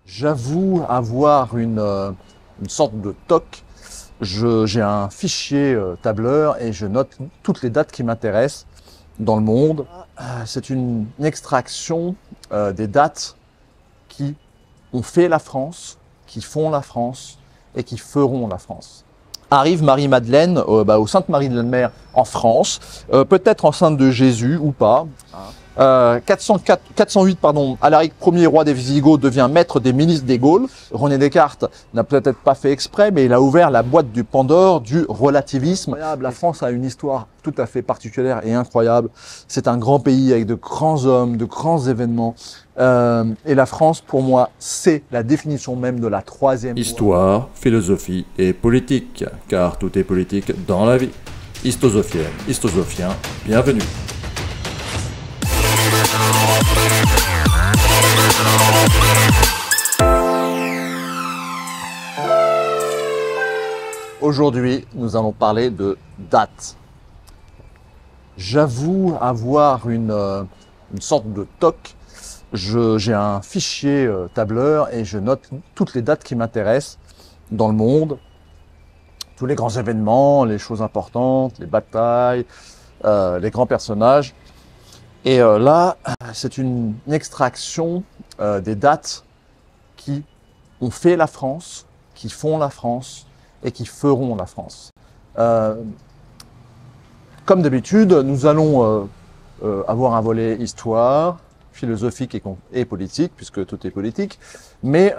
J'avoue avoir une sorte de toc. J'ai un fichier tableur et je note toutes les dates qui m'intéressent dans le monde. C'est une extraction des dates qui ont fait la France, qui font la France et qui feront la France. Arrive Marie-Madeleine au Sainte-Marie-de-la-Mer en France, peut-être enceinte de Jésus ou pas. 408, Alaric Ier, roi des Visigoths, devient maître des milices des Gaules. René Descartes n'a peut-être pas fait exprès, mais il a ouvert la boîte du Pandore du relativisme. La France a une histoire tout à fait particulière et incroyable. C'est un grand pays avec de grands hommes, de grands événements. Et la France, pour moi, c'est la définition même de la troisième Histoire, philosophie et politique, car tout est politique dans la vie. Histosophienne, histosophien, bienvenue. Aujourd'hui, nous allons parler de dates. J'avoue avoir une sorte de toc. J'ai un fichier tableur et je note toutes les dates qui m'intéressent dans le monde. Tous les grands événements, les choses importantes, les batailles, les grands personnages. Et là, c'est une extraction des dates qui ont fait la France, qui font la France et qui feront la France. Comme d'habitude, nous allons avoir un volet histoire, philosophique et politique, puisque tout est politique. Mais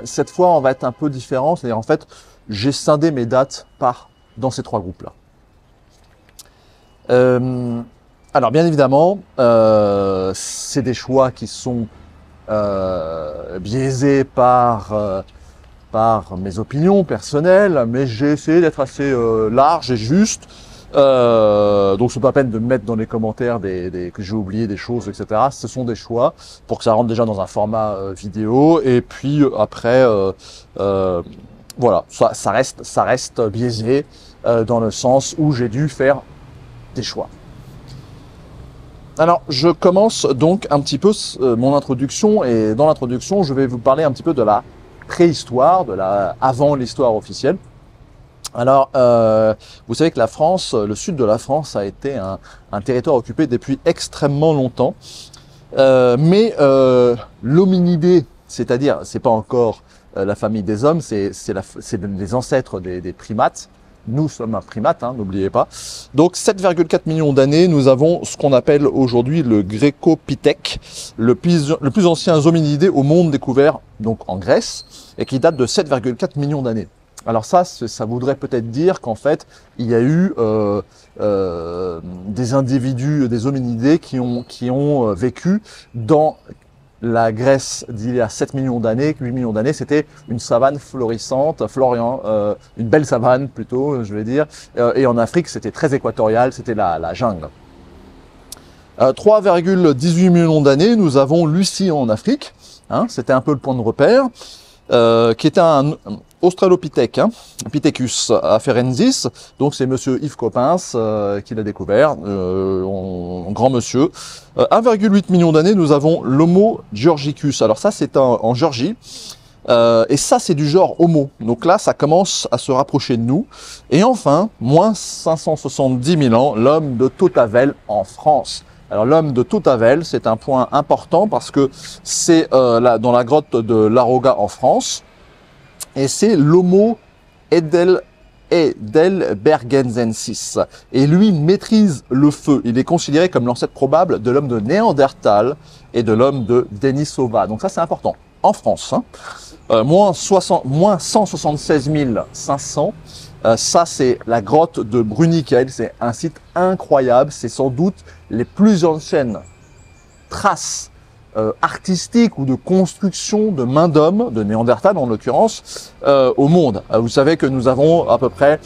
cette fois, on va être un peu différent. C'est-à-dire, en fait, j'ai scindé mes dates dans ces trois groupes-là. Alors, bien évidemment, c'est des choix qui sont biaisés par mes opinions personnelles, mais j'ai essayé d'être assez large et juste. Donc, c'est pas la peine de me mettre dans les commentaires que j'ai oublié des choses, etc. Ce sont des choix pour que ça rentre déjà dans un format vidéo. Et puis après, voilà, ça reste biaisé dans le sens où j'ai dû faire des choix. Alors, je commence donc un petit peu mon introduction, et dans l'introduction, je vais vous parler un petit peu de la préhistoire, avant l'histoire officielle. Alors, vous savez que la France, le sud de la France a été un territoire occupé depuis extrêmement longtemps, mais l'hominidé, c'est-à-dire, c'est pas encore la famille des hommes, c'est les ancêtres des primates. Nous sommes un primate, n'oubliez pas. Donc 7,4 millions d'années, nous avons ce qu'on appelle aujourd'hui le Grécopithèque, le plus ancien hominidé au monde découvert donc en Grèce, et qui date de 7,4 millions d'années. Alors ça voudrait peut-être dire qu'en fait, il y a eu des individus, des hominidés qui ont vécu dans la Grèce d'il y a 7 millions d'années, 8 millions d'années, c'était une savane florissante, une belle savane plutôt, je vais dire. Et en Afrique, c'était très équatorial, c'était la jungle. 3,18 millions d'années, nous avons Lucie en Afrique, c'était un peu le point de repère, qui était un Australopithèque, Pithecus afarensis, donc c'est monsieur Yves Coppens qui l'a découvert, un grand monsieur. 1,8 million d'années, nous avons l'Homo georgicus. Alors ça, c'est en Géorgie, et ça, c'est du genre Homo. Donc là, ça commence à se rapprocher de nous. Et enfin, moins 570 000 ans, l'homme de Tautavel en France. Alors l'homme de Tautavel, c'est un point important parce que c'est dans la grotte de l'Aroga en France. Et c'est l'Homo heidelbergensis. Et lui maîtrise le feu. Il est considéré comme l'ancêtre probable de l'homme de Néandertal et de l'homme de Denisova. Donc ça, c'est important. En France, moins 176 500. Ça, c'est la grotte de Bruniquel. C'est un site incroyable. C'est sans doute les plus anciennes traces artistique ou de construction de main d'homme, de Néandertal en l'occurrence, au monde. Vous savez que nous avons à peu près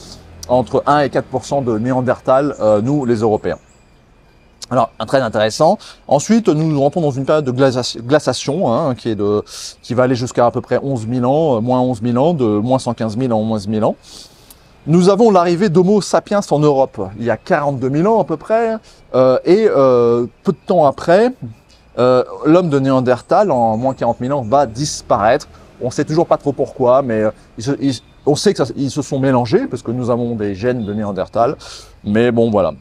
entre 1 et 4% de Néandertal, nous les Européens. Alors, très intéressant. Ensuite, nous rentrons dans une période de glaciation, qui va aller jusqu'à à peu près 11 000 ans, moins 11 000 ans, de moins 115 000 ans, moins 11 000 ans. Nous avons l'arrivée d'Homo sapiens en Europe, il y a 42 000 ans à peu près, et peu de temps après, l'homme de Néandertal, en moins 40 000 ans, va disparaître. On ne sait toujours pas trop pourquoi, mais on sait qu'ils se sont mélangés, parce que nous avons des gènes de Néandertal. Mais bon, voilà.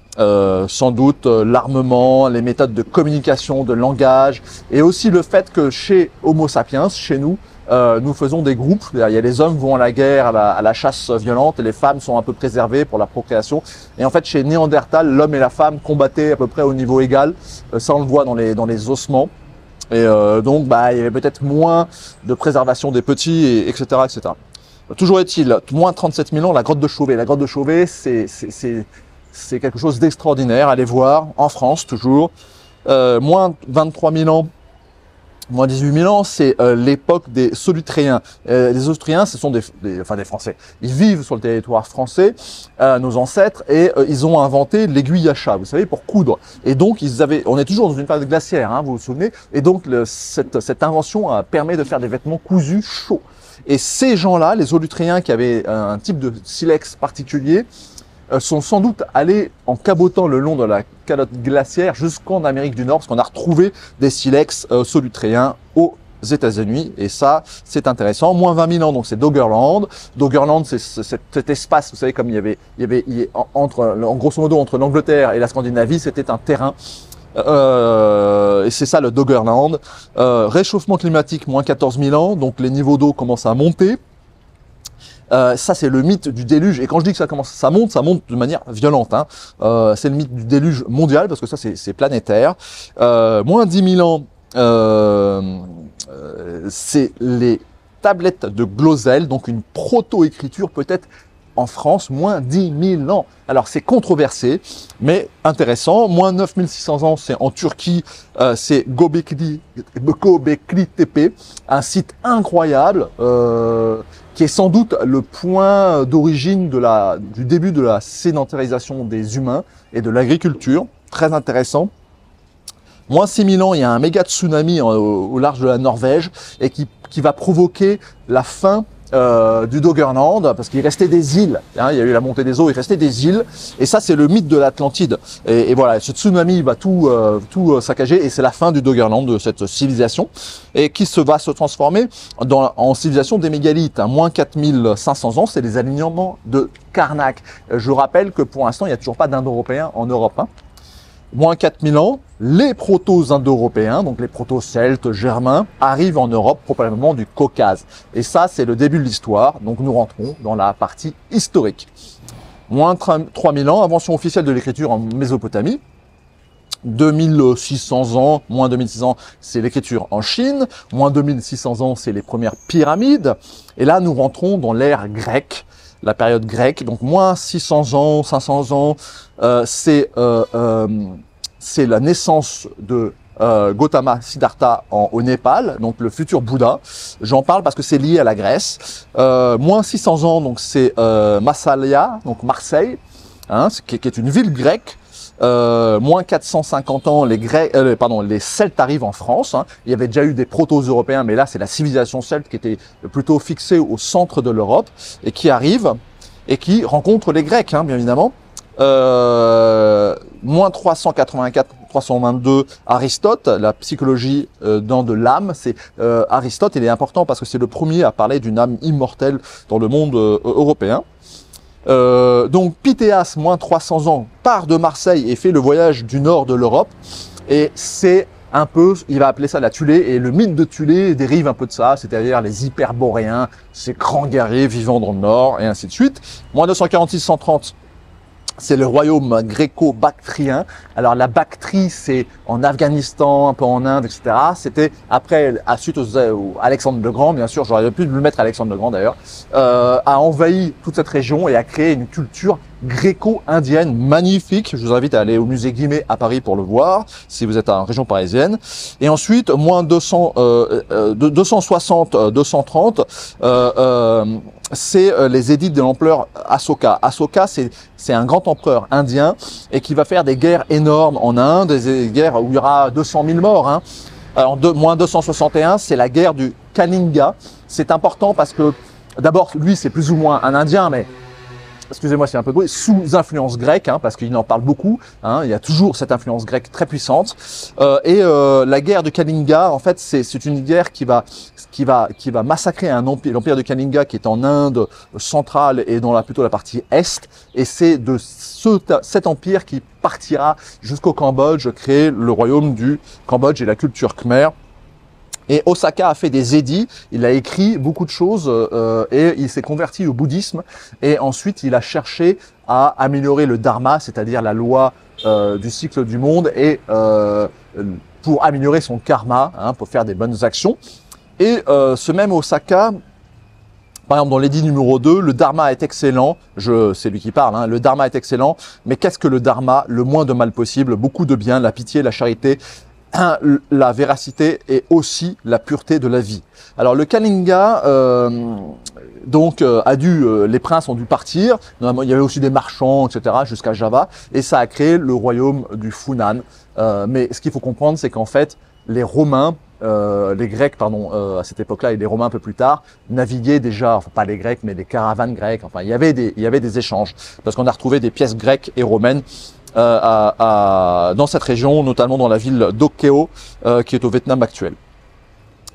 Sans doute l'armement, les méthodes de communication, de langage, et aussi le fait que chez Homo sapiens, chez nous, nous faisons des groupes. Il y a les hommes vont à la guerre, à la chasse violente, et les femmes sont un peu préservées pour la procréation. Et en fait, chez Néandertal, l'homme et la femme combattaient à peu près au niveau égal. Ça, on le voit dans les ossements. Et donc, il y avait peut-être moins de préservation des petits, etc., etc. Toujours est-il, moins 37 000 ans, la grotte de Chauvet. La grotte de Chauvet, c'est quelque chose d'extraordinaire. Allez voir, en France, toujours. Moins 23 000 ans, moins 18 000 ans, c'est l'époque des Solutréens. Les Austriens, ce sont des Français. Ils vivent sur le territoire français, nos ancêtres, et ils ont inventé l'aiguille à chat, vous savez, pour coudre. Et donc, on est toujours dans une période glaciaire, hein, vous vous souvenez. Et donc, cette invention permet de faire des vêtements cousus chauds. Et ces gens-là, les Solutréens qui avaient un type de silex particulier, sont sans doute allés en cabotant le long de la calotte glaciaire jusqu'en Amérique du Nord, parce qu'on a retrouvé des silex solutréens aux États-Unis, et ça, c'est intéressant. Moins 20 000 ans, donc c'est Doggerland. Doggerland, c'est cet espace, vous savez, comme il y avait en grosso modo, entre l'Angleterre et la Scandinavie, c'était un terrain. Et c'est ça le Doggerland. Réchauffement climatique, moins 14 000 ans, donc les niveaux d'eau commencent à monter. Ça, c'est le mythe du déluge. Et quand je dis que ça monte de manière violente. Hein. C'est le mythe du déluge mondial, parce que ça, c'est planétaire. Moins 10 000 ans, c'est les tablettes de Glosel, donc une proto-écriture peut-être en France, moins 10 000 ans. Alors, c'est controversé, mais intéressant. Moins 9 600 ans, c'est en Turquie, c'est Göbekli Tepe, un site incroyable, qui est sans doute le point d'origine du début de la sédentarisation des humains et de l'agriculture. Très intéressant. Moins 6 000 ans, il y a un méga tsunami au large de la Norvège et qui va provoquer la fin du Doggerland, parce qu'il restait des îles, hein, il y a eu la montée des eaux, il restait des îles, et ça c'est le mythe de l'Atlantide, et voilà, ce tsunami va tout saccager, et c'est la fin du Doggerland, de cette civilisation, et qui va se transformer en civilisation des mégalithes, hein. Moins 4500 ans, c'est les alignements de Karnak. Je rappelle que pour l'instant, il n'y a toujours pas d'Indo-Européens en Europe, hein. Moins 4000 ans, les proto-indo-européens, donc les proto-celtes, germains, arrivent en Europe, probablement du Caucase. Et ça, c'est le début de l'histoire, donc nous rentrons dans la partie historique. Moins 3000 ans, invention officielle de l'écriture en Mésopotamie. 2600 ans, moins 2600 ans, c'est l'écriture en Chine. Moins 2600 ans, c'est les premières pyramides. Et là, nous rentrons dans l'ère grecque, la période grecque. Donc moins 600 ans, 500 ans, c'est la naissance de Gautama Siddhartha au Népal, donc le futur Bouddha. J'en parle parce que c'est lié à la Grèce. Moins 600 ans, donc c'est Massalia, donc Marseille, hein, qui est une ville grecque. Moins 450 ans, les Celtes arrivent en France, hein. Il y avait déjà eu des proto-européens, mais là c'est la civilisation celte qui était plutôt fixée au centre de l'Europe et qui arrive et qui rencontre les Grecs, hein, bien évidemment. Moins 384, 322, Aristote, la psychologie dans de l'âme. C'est Aristote, il est important parce que c'est le premier à parler d'une âme immortelle dans le monde européen. Donc Pythéas, moins 300 ans, part de Marseille et fait le voyage du nord de l'Europe. Et c'est un peu, il va appeler ça la Thulé, et le mythe de Thulé dérive un peu de ça, c'est-à-dire les hyperboréens, ces grands guerriers vivant dans le nord, et ainsi de suite. Moins 246-130, c'est le royaume gréco-bactrien. Alors la Bactrie, c'est en Afghanistan, un peu en Inde, etc. C'était après, suite au Alexandre le Grand, bien sûr, j'aurais pu le mettre Alexandre le Grand d'ailleurs, a envahi toute cette région et a créé une culture gréco-indienne magnifique. Je vous invite à aller au musée Guimet à Paris pour le voir, si vous êtes en région parisienne. Et ensuite, moins 260, 230, c'est les édits de l'empereur Asoka. Asoka, c'est un grand empereur indien et qui va faire des guerres énormes en Inde, des guerres où il y aura 200 000 morts, hein. Alors, moins 261, c'est la guerre du Kalinga. C'est important parce que, d'abord, lui, c'est plus ou moins un Indien, mais excusez-moi c'est un peu gros, sous influence grecque, parce qu'il en parle beaucoup, il y a toujours cette influence grecque très puissante. La guerre de Kalinga, en fait, c'est une guerre qui va massacrer un empire, l'empire de Kalinga qui est en Inde centrale et dans plutôt la partie est, et c'est de cet empire qui partira jusqu'au Cambodge, créer le royaume du Cambodge et la culture khmer. Et Osaka a fait des édits, il a écrit beaucoup de choses et il s'est converti au bouddhisme. Et ensuite, il a cherché à améliorer le dharma, c'est-à-dire la loi du cycle du monde, et pour améliorer son karma, pour faire des bonnes actions. Et ce même Osaka, par exemple dans l'édit numéro 2, le dharma est excellent, c'est lui qui parle, le dharma est excellent, mais qu'est-ce que le dharma? Le moins de mal possible, beaucoup de bien, la pitié, la charité, la véracité et aussi la pureté de la vie. Alors le Kalinga, les princes ont dû partir, il y avait aussi des marchands, etc., jusqu'à Java, et ça a créé le royaume du Funan. Mais ce qu'il faut comprendre, c'est qu'en fait, les Romains, les Grecs, à cette époque-là, et les Romains un peu plus tard, naviguaient déjà, enfin pas les Grecs, mais les caravanes grecques, enfin il y avait des échanges, parce qu'on a retrouvé des pièces grecques et romaines dans cette région, notamment dans la ville d'Okeo, qui est au Vietnam actuel.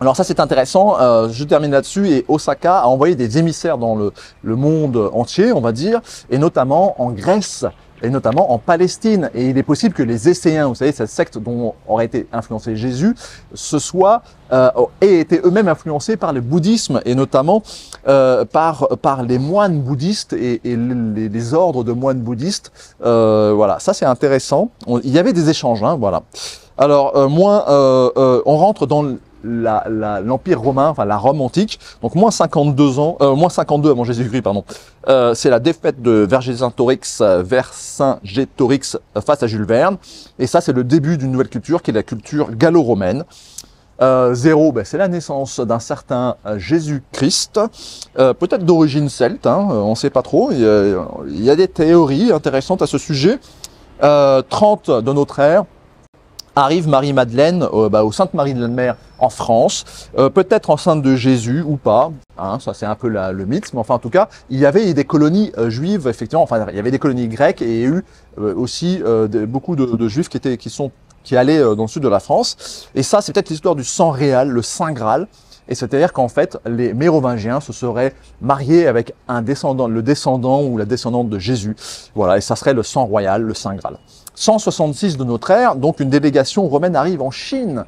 Alors ça c'est intéressant, je termine là-dessus, et Osaka a envoyé des émissaires dans le monde entier, on va dire, et notamment en Grèce, et notamment en Palestine. Et il est possible que les Esséens, vous savez, cette secte dont aurait été influencé Jésus, aient été eux-mêmes influencés par le bouddhisme, et notamment par les moines bouddhistes et les ordres de moines bouddhistes. Voilà, ça c'est intéressant. Il y avait des échanges, voilà. Alors, on rentre dans l'Empire romain, enfin la Rome antique, donc moins 52 avant Jésus-Christ, pardon. C'est la défaite de Vercingétorix face à Jules Verne, et ça c'est le début d'une nouvelle culture qui est la culture gallo-romaine. 0, c'est la naissance d'un certain Jésus-Christ, peut-être d'origine celte, on ne sait pas trop, il y a des théories intéressantes à ce sujet. 30 de notre ère, arrive Marie-Madeleine au Sainte-Marie-de-la-Mer en France, peut-être enceinte de Jésus ou pas, ça c'est un peu le mythe, mais enfin en tout cas, il y avait des colonies juives, effectivement, enfin il y avait des colonies grecques, et il y a eu aussi beaucoup de juifs qui allaient dans le sud de la France, et ça c'est peut-être l'histoire du sang réel, le Saint Graal, et c'est-à-dire qu'en fait, les Mérovingiens se seraient mariés avec le descendant ou la descendante de Jésus, voilà, et ça serait le sang royal, le Saint Graal. 166 de notre ère, donc une délégation romaine arrive en Chine,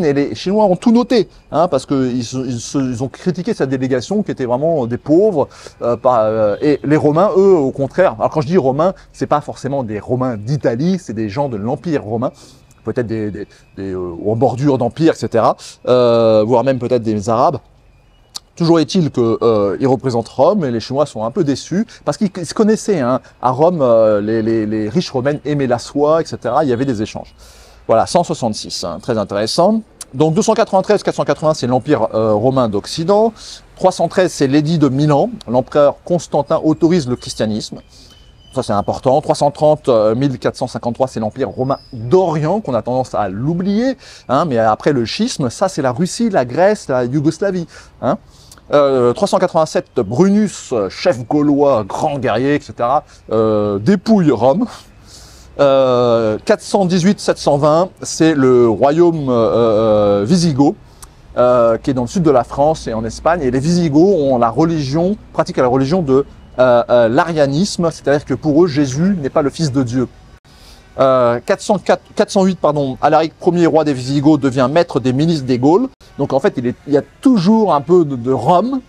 et les Chinois ont tout noté, parce qu'ils ont critiqué cette délégation qui était vraiment des pauvres, et les Romains, eux, au contraire, alors quand je dis Romains, c'est pas forcément des Romains d'Italie, c'est des gens de l'Empire romain, peut-être en bordure d'empire, etc., voire même peut-être des Arabes. Toujours est-il qu'ils représentent Rome, et les Chinois sont un peu déçus, parce qu'ils se connaissaient. À Rome, les riches romaines aimaient la soie, etc. Il y avait des échanges. Voilà, 166, très intéressant. Donc 293-480, c'est l'Empire romain d'Occident. 313, c'est l'édit de Milan. L'empereur Constantin autorise le christianisme. Ça, c'est important. 330-1453, c'est l'Empire romain d'Orient, qu'on a tendance à l'oublier. Mais après le schisme, ça, c'est la Russie, la Grèce, la Yougoslavie. 387, Brunus, chef gaulois, grand guerrier, etc., dépouille Rome. 418-720, c'est le royaume wisigoth, qui est dans le sud de la France et en Espagne. Et les Wisigoths ont pratiquent la religion de l'arianisme, c'est-à-dire que pour eux, Jésus n'est pas le fils de Dieu. 408, Alaric Ier, roi des Wisigoths, devient maître des ministres des Gaules. Donc en fait, il y a toujours un peu de Rome.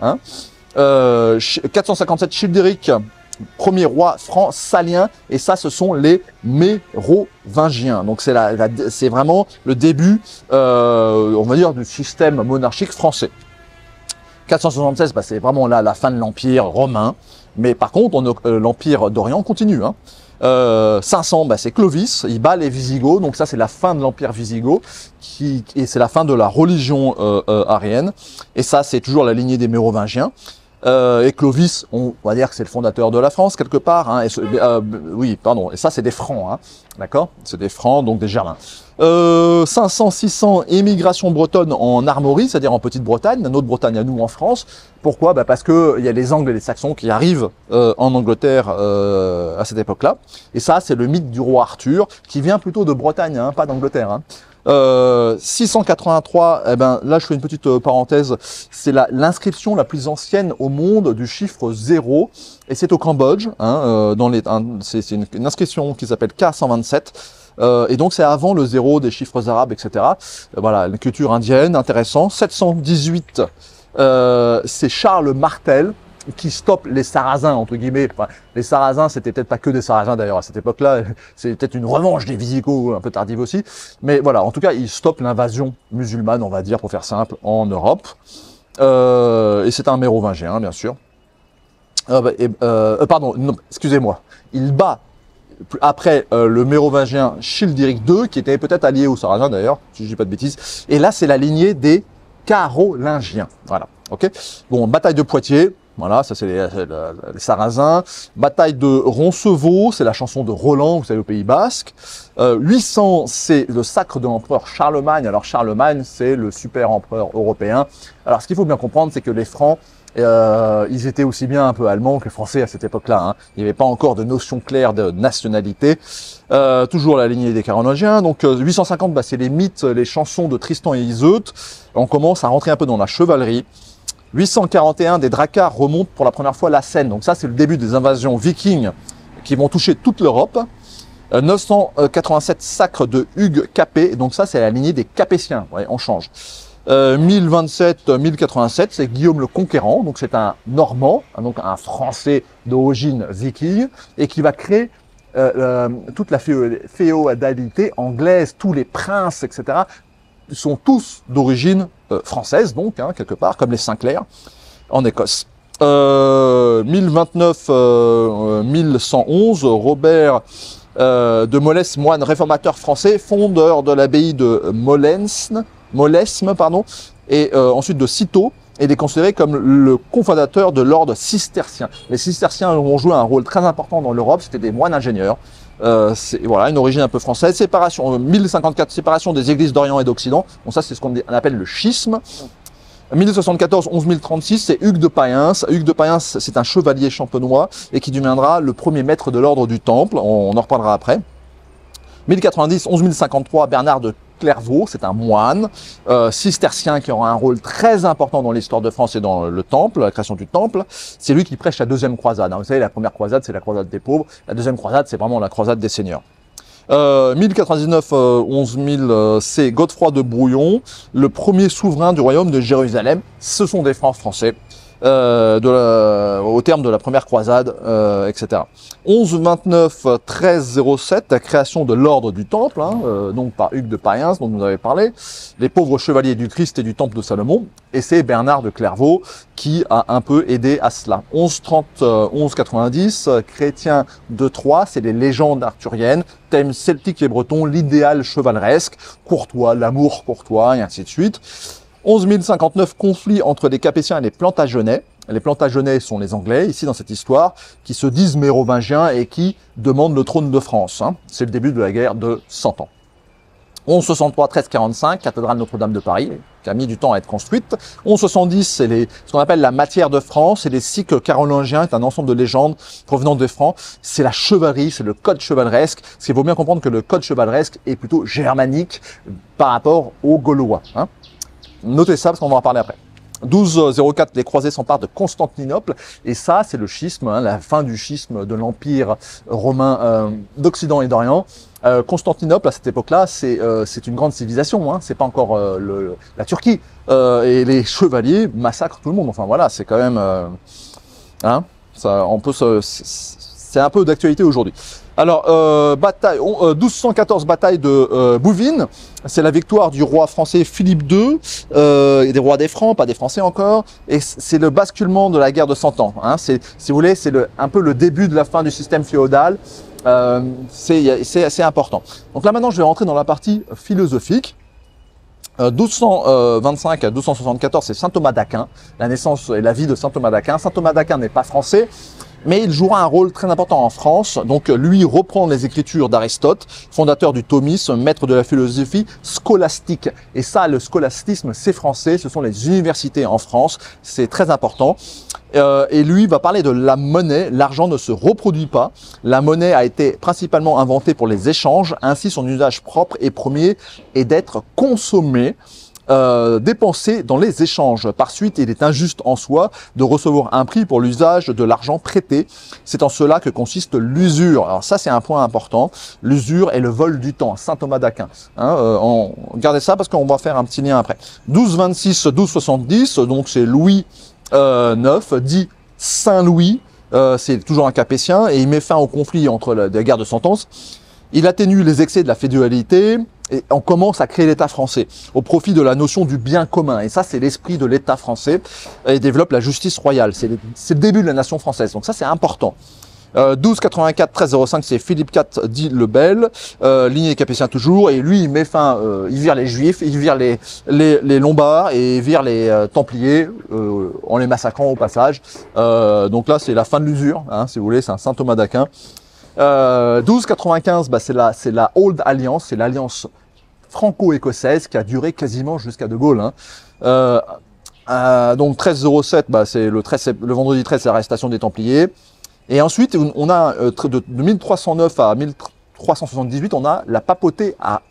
457, Childéric, premier roi franc salien, et ça, ce sont les Mérovingiens. Donc c'est vraiment le début, on va dire, du système monarchique français. 476, c'est vraiment la fin de l'Empire romain. Mais par contre, l'Empire d'Orient continue. 500, c'est Clovis, il bat les Wisigoths, donc ça c'est la fin de l'Empire wisigoth, et c'est la fin de la religion arienne, et ça c'est toujours la lignée des Mérovingiens. Et Clovis, on va dire que c'est le fondateur de la France quelque part. Hein, oui, pardon. Et ça, c'est des francs, hein, d'accord? C'est des francs, donc des Germains. 500-600 émigration bretonne en Armorique, c'est-à-dire en Petite-Bretagne, notre Bretagne à nous en France. Pourquoi? Parce que il y a les Angles et les Saxons qui arrivent en Angleterre à cette époque-là. Et ça, c'est le mythe du roi Arthur, qui vient plutôt de Bretagne, hein, pas d'Angleterre. Hein. 683, eh ben, là je fais une petite parenthèse, c'est l'inscription la plus ancienne au monde du chiffre 0, et c'est au Cambodge, hein, c'est une inscription qui s'appelle K127, et donc c'est avant le 0 des chiffres arabes, etc. Voilà, une culture indienne, intéressant. 718, c'est Charles Martel, qui stoppe les Sarrasins, entre guillemets. Enfin, les Sarrasins, c'était peut-être pas que des Sarrasins d'ailleurs à cette époque-là, c'est peut-être une revanche des Visigoths, un peu tardive aussi. Mais voilà, en tout cas, il stoppe l'invasion musulmane, on va dire, pour faire simple, en Europe. Et c'est un mérovingien, bien sûr. Pardon, excusez-moi. Il bat, après le mérovingien Childéric II, qui était peut-être allié aux Sarrasins d'ailleurs, si je dis pas de bêtises. Et là, c'est la lignée des Carolingiens. Voilà, ok. Bon, bataille de Poitiers. Voilà, ça c'est les Sarrasins. Bataille de Roncevaux, c'est la chanson de Roland, vous savez, au Pays Basque. 800, c'est le sacre de l'empereur Charlemagne. Alors Charlemagne, c'est le super empereur européen. Alors ce qu'il faut bien comprendre, c'est que les Francs, ils étaient aussi bien un peu allemands que français à cette époque-là. Hein. Il n'y avait pas encore de notion claire de nationalité. Toujours la lignée des Carolingiens. Donc 850, bah, c'est les mythes, les chansons de Tristan et Iseut. On commence à rentrer un peu dans la chevalerie. 841, des Dracars remontent pour la première fois la Seine. Donc ça, c'est le début des invasions vikings qui vont toucher toute l'Europe. 987, sacre de Hugues Capet. Donc ça, c'est la lignée des Capétiens. Ouais, on change. 1027, 1087, c'est Guillaume le Conquérant. Donc c'est un Normand, donc un Français d'origine viking, et qui va créer toute la féodalité anglaise, tous les princes, etc., sont tous d'origine française, donc, hein, quelque part, comme les Sinclair, en Écosse. 1029, 1111, Robert de Molesme, moine réformateur français, fondeur de l'abbaye de Molesme, pardon, et ensuite de Cîteaux, et il est considéré comme le cofondateur de l'ordre cistercien. Les cisterciens ont joué un rôle très important dans l'Europe, c'était des moines ingénieurs. Voilà, une origine un peu française. Séparation, 1054, séparation des églises d'Orient et d'Occident. Bon, ça, c'est ce qu'on appelle le schisme. 1074, 11036, c'est Hugues de Payens. Hugues de Payens, c'est un chevalier champenois et qui deviendra le premier maître de l'ordre du Temple. On en reparlera après. 1090, 11053, Bernard de Clairvaux, c'est un moine cistercien qui aura un rôle très important dans l'histoire de France et dans le Temple, la création du Temple. C'est lui qui prêche la deuxième croisade. Vous savez, la première croisade, c'est la croisade des pauvres. La deuxième croisade, c'est vraiment la croisade des seigneurs. 1099, 11000, c'est Godefroy de Bouillon, le premier souverain du royaume de Jérusalem. Ce sont des Francs français. Au terme de la première croisade, etc. 1129, 1307, la création de l'ordre du Temple, hein, donc par Hugues de Payens, dont vous avez parlé, les pauvres chevaliers du Christ et du Temple de Salomon, et c'est Bernard de Clairvaux qui a un peu aidé à cela. 1130, 1190, chrétien de Troyes, c'est les légendes arthuriennes, thème celtique et breton, l'idéal chevaleresque, courtois, l'amour courtois, et ainsi de suite. 11059, conflit entre les Capétiens et les Plantagenets. Les Plantagenets sont les Anglais, ici dans cette histoire, qui se disent mérovingiens et qui demandent le trône de France. Hein. C'est le début de la guerre de 100 ans. 1163, 1345, cathédrale Notre-Dame de Paris, qui a mis du temps à être construite. 1170, c'est ce qu'on appelle la matière de France, et les cycles carolingiens, c'est un ensemble de légendes provenant des Francs. C'est la chevalerie, c'est le code chevaleresque. Parce qu'il faut bien comprendre que le code chevaleresque est plutôt germanique par rapport aux Gaulois. Hein. Notez ça parce qu'on va en parler après. 1204, les croisés s'emparent de Constantinople. Et ça, c'est le schisme, hein, la fin du schisme de l'Empire romain d'Occident et d'Orient. Constantinople, à cette époque-là, c'est une grande civilisation. Hein, c'est pas encore la Turquie. Et les chevaliers massacrent tout le monde. Enfin voilà, c'est quand même... hein, ça, c'est un peu d'actualité aujourd'hui. Alors, bataille, 1214, bataille de Bouvines, c'est la victoire du roi français Philippe II, et des rois des Francs, pas des Français encore, et c'est le basculement de la guerre de 100 ans. Hein. Si vous voulez, c'est un peu le début de la fin du système féodal, c'est assez important. Donc là maintenant, je vais rentrer dans la partie philosophique. 1225 à 1274, c'est saint Thomas d'Aquin, la naissance et la vie de saint Thomas d'Aquin. Saint Thomas d'Aquin n'est pas français, mais il jouera un rôle très important en France. Donc lui reprend les écritures d'Aristote, fondateur du thomisme, maître de la philosophie scolastique. Et ça, le scolastisme, c'est français, ce sont les universités en France, c'est très important. Et lui va parler de la monnaie. L'argent ne se reproduit pas. La monnaie a été principalement inventée pour les échanges. Ainsi, son usage propre et premier est d'être consommé, dépensé dans les échanges. Par suite, il est injuste en soi de recevoir un prix pour l'usage de l'argent prêté. C'est en cela que consiste l'usure. Alors ça, c'est un point important. L'usure est le vol du temps. Saint Thomas d'Aquin. Gardez ça parce qu'on va faire un petit lien après. 1226, 1270, donc c'est Louis 9, dit Saint Louis, c'est toujours un capétien, et il met fin au conflit entre la guerre de Cent Ans. Il atténue les excès de la féodalité, et on commence à créer l'État français au profit de la notion du bien commun. Et ça, c'est l'esprit de l'État français, et développe la justice royale. C'est le début de la nation française, donc ça, c'est important. 1284 1305, c'est Philippe IV dit le Bel, lignée des Capétiens toujours, et lui il met fin, il vire les Juifs, il vire les Lombards et il vire les Templiers en les massacrant au passage. Donc là c'est la fin de l'usure, hein, si vous voulez, c'est un saint Thomas d'Aquin. 1295, bah, c'est la Old Alliance, c'est l'alliance franco-écossaise qui a duré quasiment jusqu'à De Gaulle. Hein. Donc 1307, bah, c'est le vendredi 13, c'est l'arrestation des Templiers. Et ensuite, on a de 1309 à 1378, on a la papauté à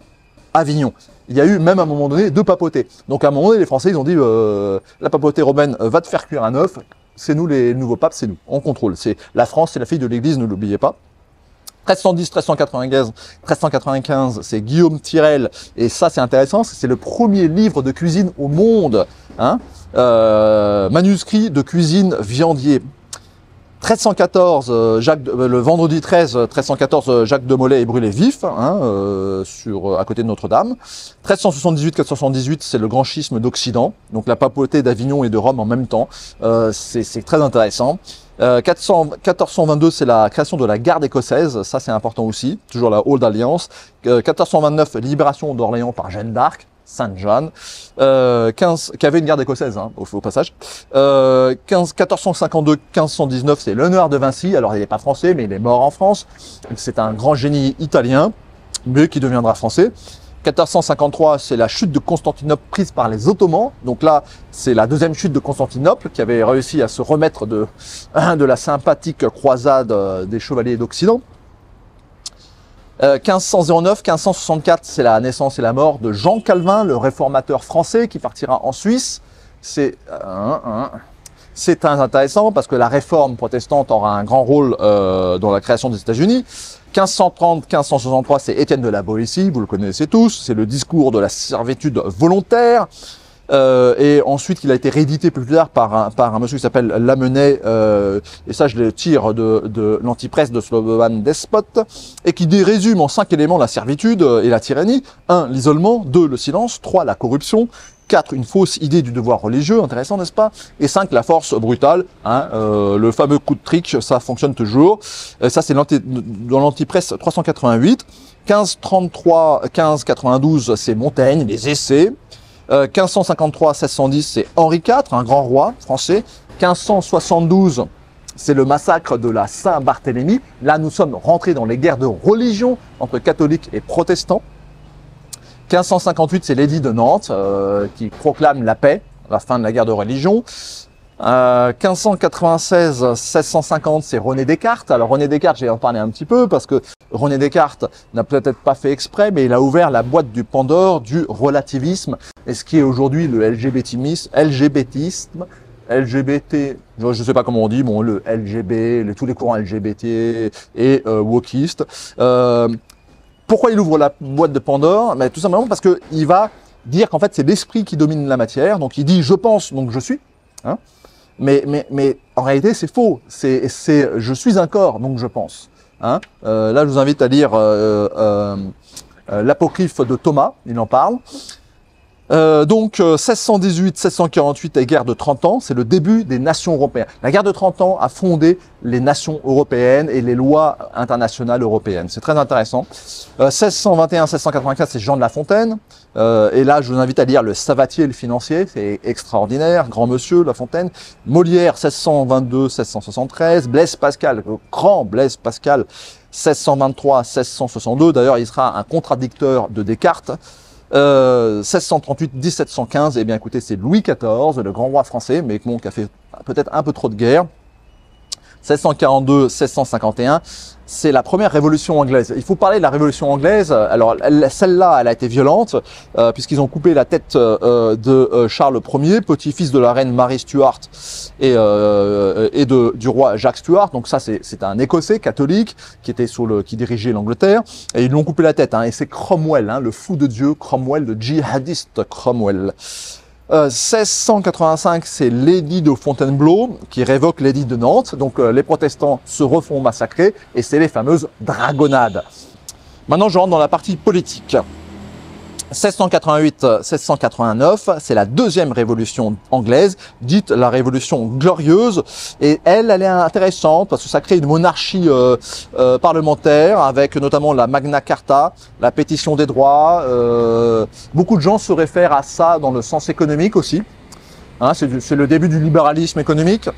Avignon. Il y a eu même à un moment donné 2 papautés. Donc à un moment donné, les Français ils ont dit la papauté romaine va te faire cuire un œuf. C'est nous les nouveaux papes, c'est nous. On contrôle. C'est la France, c'est la fille de l'Église, ne l'oubliez pas. 1310, 1395, c'est Guillaume Tirel. Et ça, c'est intéressant. C'est le premier livre de cuisine au monde. Hein, manuscrit de cuisine viandier. 1314, le vendredi 13, 1314, Jacques de Molay est brûlé vif, hein, à côté de Notre-Dame. 1378-478, c'est le grand schisme d'Occident, donc la papauté d'Avignon et de Rome en même temps. C'est très intéressant. 1422, c'est la création de la garde écossaise, ça c'est important aussi, toujours la Old Alliance. 1429, libération d'Orléans par Jeanne d'Arc. Sainte-Jeanne, qui avait une garde écossaise, hein, au passage. 1452-1519, c'est l'honneur de Vinci. Alors, il n'est pas français, mais il est mort en France. C'est un grand génie italien, mais qui deviendra français. 1453, c'est la chute de Constantinople prise par les Ottomans. Donc là, c'est la deuxième chute de Constantinople qui avait réussi à se remettre de la sympathique croisade des chevaliers d'Occident. 1509, 1564, c'est la naissance et la mort de Jean Calvin, le réformateur français qui partira en Suisse. C'est très intéressant parce que la réforme protestante aura un grand rôle dans la création des États-Unis. 1530, 1563, c'est Étienne de la Boétie, vous le connaissez tous, c'est le discours de la servitude volontaire. Et ensuite, il a été réédité plus tard par un monsieur qui s'appelle Lamennais, et ça je le tire de l'antipresse de Slobodan Despot, et qui résume en 5 éléments la servitude et la tyrannie. 1. L'isolement. 2. Le silence. 3. La corruption. 4. Une fausse idée du devoir religieux, intéressant n'est-ce pas? Et 5. La force brutale, hein, le fameux coup de trick, ça fonctionne toujours. Ça c'est dans l'antipresse 388. 1533, 1592, c'est Montaigne, les essais. 1553-1610, c'est Henri IV, un grand roi français. 1572, c'est le massacre de la Saint-Barthélemy. Là, nous sommes rentrés dans les guerres de religion entre catholiques et protestants. 1558, c'est l'édit de Nantes qui proclame la paix, la fin de la guerre de religion. 1596-1650, c'est René Descartes. Alors René Descartes, je vais en parler un petit peu parce que René Descartes n'a peut-être pas fait exprès, mais il a ouvert la boîte du Pandore du relativisme et ce qui est aujourd'hui le LGBT, je ne sais pas comment on dit, bon, le LGB, tous les courants LGBT et wokistes. Pourquoi il ouvre la boîte de Pandore? Mais tout simplement parce que il va dire qu'en fait c'est l'esprit qui domine la matière. Donc il dit je pense, donc je suis. Hein, mais en réalité c'est faux. C'est je suis un corps, donc je pense. Hein, là je vous invite à lire l'apocryphe de Thomas, il en parle. Donc 1618-1648 est guerre de 30 ans, c'est le début des nations européennes. La guerre de 30 ans a fondé les nations européennes et les lois internationales européennes. C'est très intéressant. 1621-1684, c'est Jean de La Fontaine. Et là, je vous invite à lire Le Savatier, le financier, c'est extraordinaire. Grand Monsieur, La Fontaine. Molière, 1622-1673. Blaise Pascal, le grand Blaise Pascal, 1623-1662. D'ailleurs, il sera un contradicteur de Descartes. 1638-1715, eh bien écoutez, c'est Louis XIV, le grand roi français, mais bon, qui a fait peut-être un peu trop de guerre. 1642-1651, c'est la première révolution anglaise. Il faut parler de la révolution anglaise. Alors celle-là, elle a été violente, puisqu'ils ont coupé la tête de Charles Ier, petit-fils de la reine Marie Stuart et du roi Jacques Stuart. Donc ça, c'est un Écossais catholique qui dirigeait l'Angleterre, et ils lui ont coupé la tête. Et c'est Cromwell, le fou de Dieu, Cromwell, le djihadiste Cromwell. 1685, c'est l'édit de Fontainebleau qui révoque l'édit de Nantes. Donc les protestants se refont massacrer et c'est les fameuses dragonnades. Maintenant, je rentre dans la partie politique. 1688-1689, c'est la deuxième révolution anglaise, dite la révolution glorieuse. Et elle est intéressante parce que ça crée une monarchie parlementaire avec notamment la Magna Carta, la pétition des droits. Beaucoup de gens se réfèrent à ça dans le sens économique aussi. C'est le début du libéralisme économique.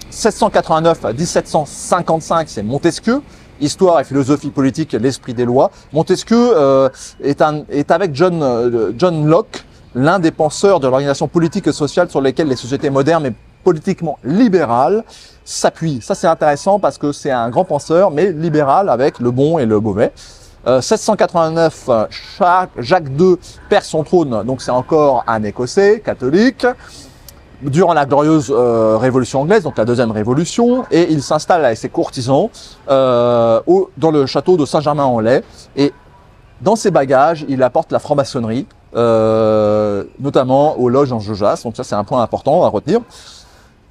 1689 à 1755, c'est Montesquieu. Histoire et philosophie politique, l'esprit des lois. Montesquieu est avec John Locke, l'un des penseurs de l'organisation politique et sociale sur lesquelles les sociétés modernes et politiquement libérales s'appuient. Ça, c'est intéressant parce que c'est un grand penseur, mais libéral avec le bon et le mauvais. 1689, Jacques II perd son trône, donc c'est encore un Écossais catholique. Durant la glorieuse révolution anglaise, donc la deuxième révolution, et il s'installe avec ses courtisans dans le château de Saint-Germain-en-Laye. Et dans ses bagages, il apporte la franc-maçonnerie, notamment aux loges en Jaujas. Donc ça, c'est un point important à retenir.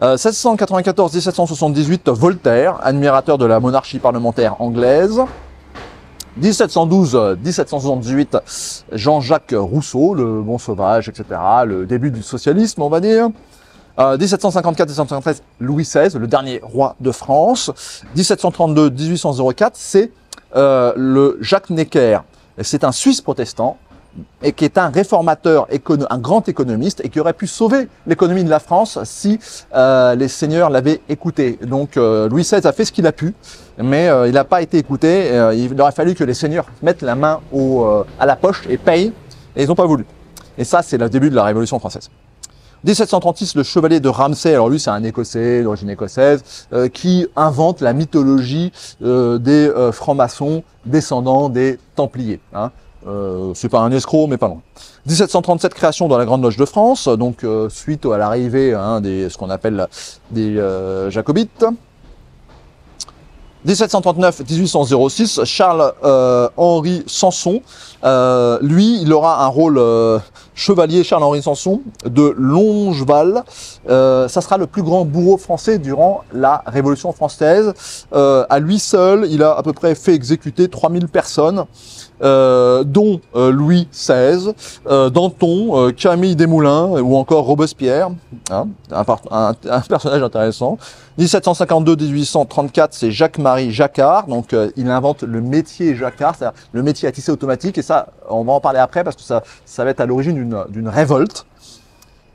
1694-1778, Voltaire, admirateur de la monarchie parlementaire anglaise. 1712-1778, Jean-Jacques Rousseau, le bon sauvage, etc. Le début du socialisme, on va dire. 1754-1773, Louis XVI, le dernier roi de France. 1732-1804, c'est le Jacques Necker. C'est un Suisse protestant et qui est un réformateur, un grand économiste et qui aurait pu sauver l'économie de la France si les seigneurs l'avaient écouté. Donc Louis XVI a fait ce qu'il a pu, mais il n'a pas été écouté. Il aurait fallu que les seigneurs mettent la main à la poche et payent, et ils n'ont pas voulu. Et ça, c'est le début de la Révolution française. 1736, le chevalier de Ramsay, alors lui c'est un Écossais d'origine écossaise, qui invente la mythologie des francs-maçons descendants des Templiers. C'est pas un escroc, mais pas loin. 1737, création de la Grande Loge de France, donc suite à l'arrivée ce qu'on appelle des Jacobites. 1739-1806, Charles-Henri Sanson, lui, il aura un rôle chevalier, Charles-Henri Sanson, de Longueval. Ça sera le plus grand bourreau français durant la Révolution française. À lui seul, il a à peu près fait exécuter 3000 personnes, dont Louis XVI, Danton, Camille Desmoulins ou encore Robespierre, un personnage intéressant. 1752-1834, c'est Jacques-Marie Jacquard, donc il invente le métier Jacquard, c'est-à-dire le métier à tisser automatique, et ça, on va en parler après parce que ça va être à l'origine d'une révolte.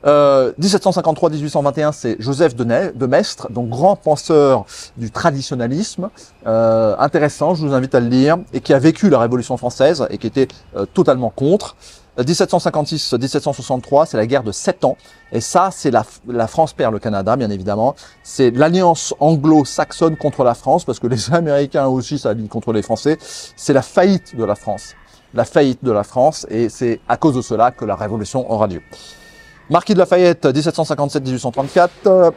1753-1821, c'est Joseph de Maistre, donc grand penseur du traditionnalisme, intéressant, je vous invite à le lire, et qui a vécu la Révolution française et qui était totalement contre. 1756-1763, c'est la guerre de 7 ans, et ça, c'est la France perd le Canada, bien évidemment. C'est l'alliance anglo-saxonne contre la France, parce que les Américains aussi s'allient contre les Français. C'est la faillite de la France. La faillite de la France, et c'est à cause de cela que la Révolution aura lieu. Marquis de Lafayette, 1757-1834.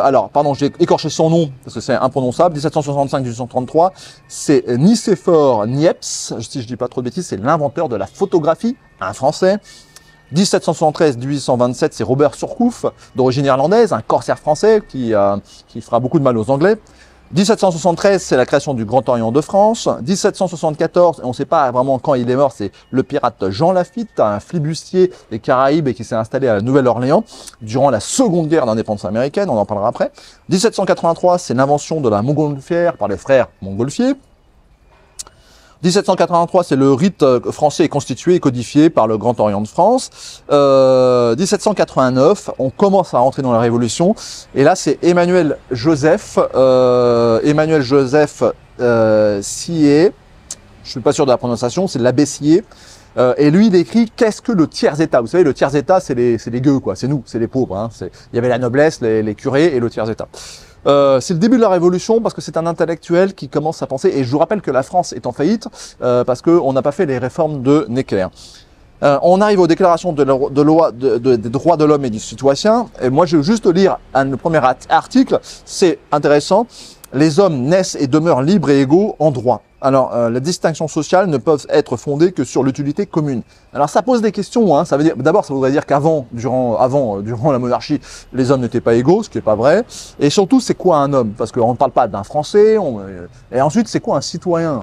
Alors, pardon, j'ai écorché son nom parce que c'est imprononçable. 1765-1833, c'est Nicéphore Niepce, si je dis pas trop de bêtises, c'est l'inventeur de la photographie, un Français. 1773-1827, c'est Robert Surcouf, d'origine irlandaise, un corsaire français qui fera beaucoup de mal aux Anglais. 1773, c'est la création du Grand Orient de France. 1774, on ne sait pas vraiment quand il est mort, c'est le pirate Jean Lafitte, un flibustier des Caraïbes et qui s'est installé à la Nouvelle-Orléans durant la Seconde Guerre d'indépendance américaine, on en parlera après. 1783, c'est l'invention de la montgolfière par les frères Montgolfier. 1783, c'est le rite français constitué et codifié par le Grand Orient de France. 1789, on commence à rentrer dans la Révolution. Et là, c'est Emmanuel Joseph Sié. Je suis pas sûr de la prononciation, c'est l'abbé Sié. Et lui, il écrit « Qu'est-ce que le tiers-état » Vous savez, le tiers-état, c'est les gueux, quoi. C'est nous, c'est les pauvres. Hein. Il y avait la noblesse, les curés et le tiers-état. C'est le début de la Révolution parce que c'est un intellectuel qui commence à penser. Et je vous rappelle que la France est en faillite parce qu'on n'a pas fait les réformes de Necker. On arrive aux déclarations des droits de l'homme et du citoyen. Et moi, je vais juste lire le premier article. C'est intéressant. Les hommes naissent et demeurent libres et égaux en droit. Alors, les distinctions sociales ne peuvent être fondées que sur l'utilité commune. Alors, ça pose des questions. Hein. Ça veut dire, d'abord, ça voudrait dire qu'avant, durant la monarchie, les hommes n'étaient pas égaux, ce qui n'est pas vrai. Et surtout, c'est quoi un homme? Parce qu'on ne parle pas d'un Français. Et ensuite, c'est quoi un citoyen?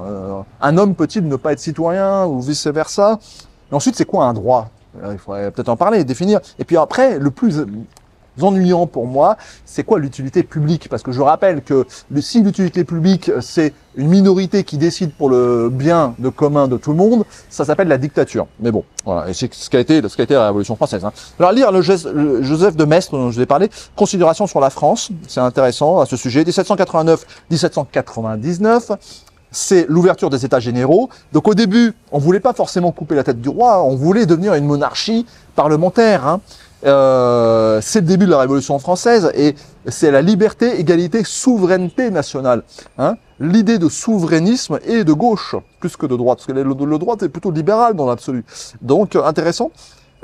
Un homme peut-il ne pas être citoyen ou vice versa? Et ensuite, c'est quoi un droit? Il faudrait peut-être en parler, définir. Et puis après, le plus ennuyant pour moi, c'est quoi l'utilité publique? Parce que je rappelle que si l'utilité publique, c'est une minorité qui décide pour le bien de commun de tout le monde, ça s'appelle la dictature. Mais bon, voilà, et c'est ce qu'a été la Révolution française. Hein. Alors lire le Joseph de Maistre dont je vous ai parlé, Considération sur la France, c'est intéressant à ce sujet, 1789-1799. C'est l'ouverture des États généraux. Donc au début, on voulait pas forcément couper la tête du roi, on voulait devenir une monarchie parlementaire. Hein. C'est le début de la Révolution française et c'est la liberté, égalité, souveraineté nationale. Hein. L'idée de souverainisme est de gauche plus que de droite, parce que le droite est plutôt libéral dans l'absolu. Donc intéressant.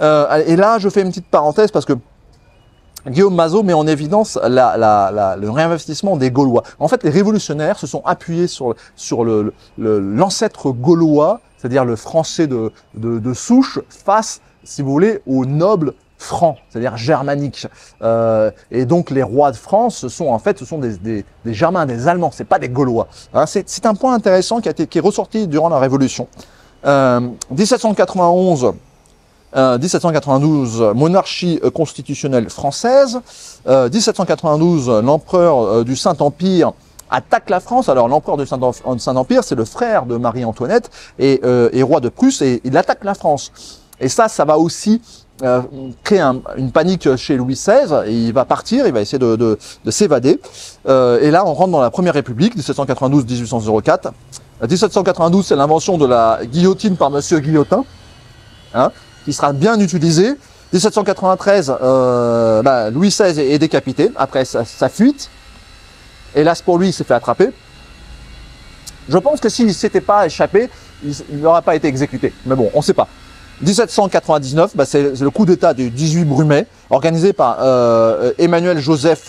Et là, je fais une petite parenthèse parce que Guillaume Mazot met en évidence le réinvestissement des Gaulois. En fait, les révolutionnaires se sont appuyés sur l'ancêtre gaulois, c'est-à-dire le français de souche, face, si vous voulez, aux nobles francs, c'est-à-dire germaniques. Et donc, les rois de France, ce sont des Germains, des Allemands, c'est pas des Gaulois. Hein, c'est un point intéressant qui est ressorti durant la Révolution. 1792, monarchie constitutionnelle française. 1792, l'empereur du Saint-Empire attaque la France. Alors l'empereur du Saint-Empire, c'est le frère de Marie-Antoinette et roi de Prusse, et il attaque la France. Et ça va aussi créer une panique chez Louis XVI, et il va partir, il va essayer de s'évader. Et là, on rentre dans la Première République, 1792-1804. 1792, c'est l'invention de la guillotine par Monsieur Guillotin. Hein, qui sera bien utilisé. 1793, Louis XVI est décapité après sa fuite. Hélas pour lui, il s'est fait attraper. Je pense que s'il ne s'était pas échappé, il n'aurait pas été exécuté. Mais bon, on ne sait pas. 1799, c'est le coup d'État du 18 Brumaire, organisé par Emmanuel Joseph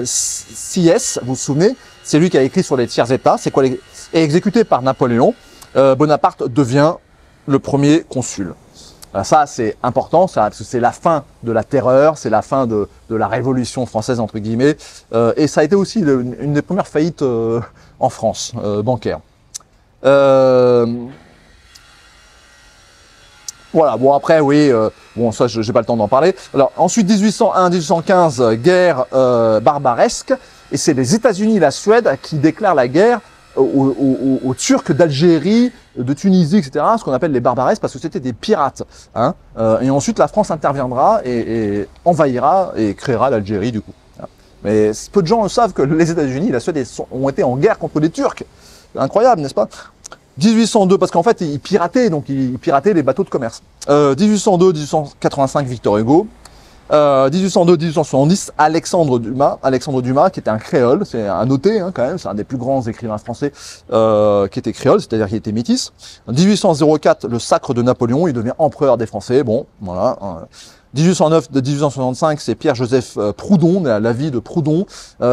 Siès, vous vous souvenez, c'est lui qui a écrit sur les tiers-États, et exécuté par Napoléon. Bonaparte devient le premier consul. Ça, c'est important, parce que c'est la fin de la terreur, c'est la fin de la Révolution française, entre guillemets. Et ça a été aussi une des premières faillites en France, bancaire. Voilà, bon après, oui, bon ça, j'ai pas le temps d'en parler. Alors ensuite, 1801-1815, guerre barbaresque. Et c'est les États-Unis et la Suède qui déclarent la guerre aux Turcs d'Algérie, de Tunisie, etc., ce qu'on appelle les barbaresques, parce que c'était des pirates. Hein, et ensuite, la France interviendra et envahira et créera l'Algérie, du coup. Mais peu de gens le savent que les États-Unis et la Suède ont été en guerre contre les Turcs. Incroyable, n'est-ce pas? 1802, parce qu'en fait, ils pirataient, donc ils pirataient les bateaux de commerce. 1802-1885, Victor Hugo. 1802-1870, Alexandre Dumas, qui était un créole, c'est un noté quand même, c'est un des plus grands écrivains français qui était créole, c'est-à-dire qui était métis. 1804, le sacre de Napoléon, il devient empereur des Français, bon, voilà. 1809-1865, c'est Pierre-Joseph Proudhon, la vie de Proudhon,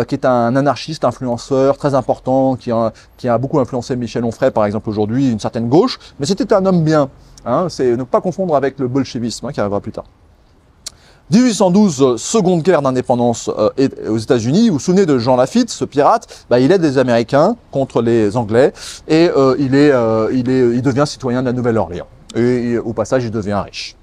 qui est un anarchiste, influenceur très important, qui a beaucoup influencé Michel Onfray, par exemple, aujourd'hui, une certaine gauche, mais c'était un homme bien. Hein, c'est ne pas confondre avec le bolchevisme qui arrivera plus tard. 1812, seconde guerre d'indépendance aux États-Unis. Vous vous souvenez de Jean Lafitte, ce pirate? Il aide les Américains contre les Anglais et il devient citoyen de la Nouvelle-Orléans. Et au passage, il devient riche.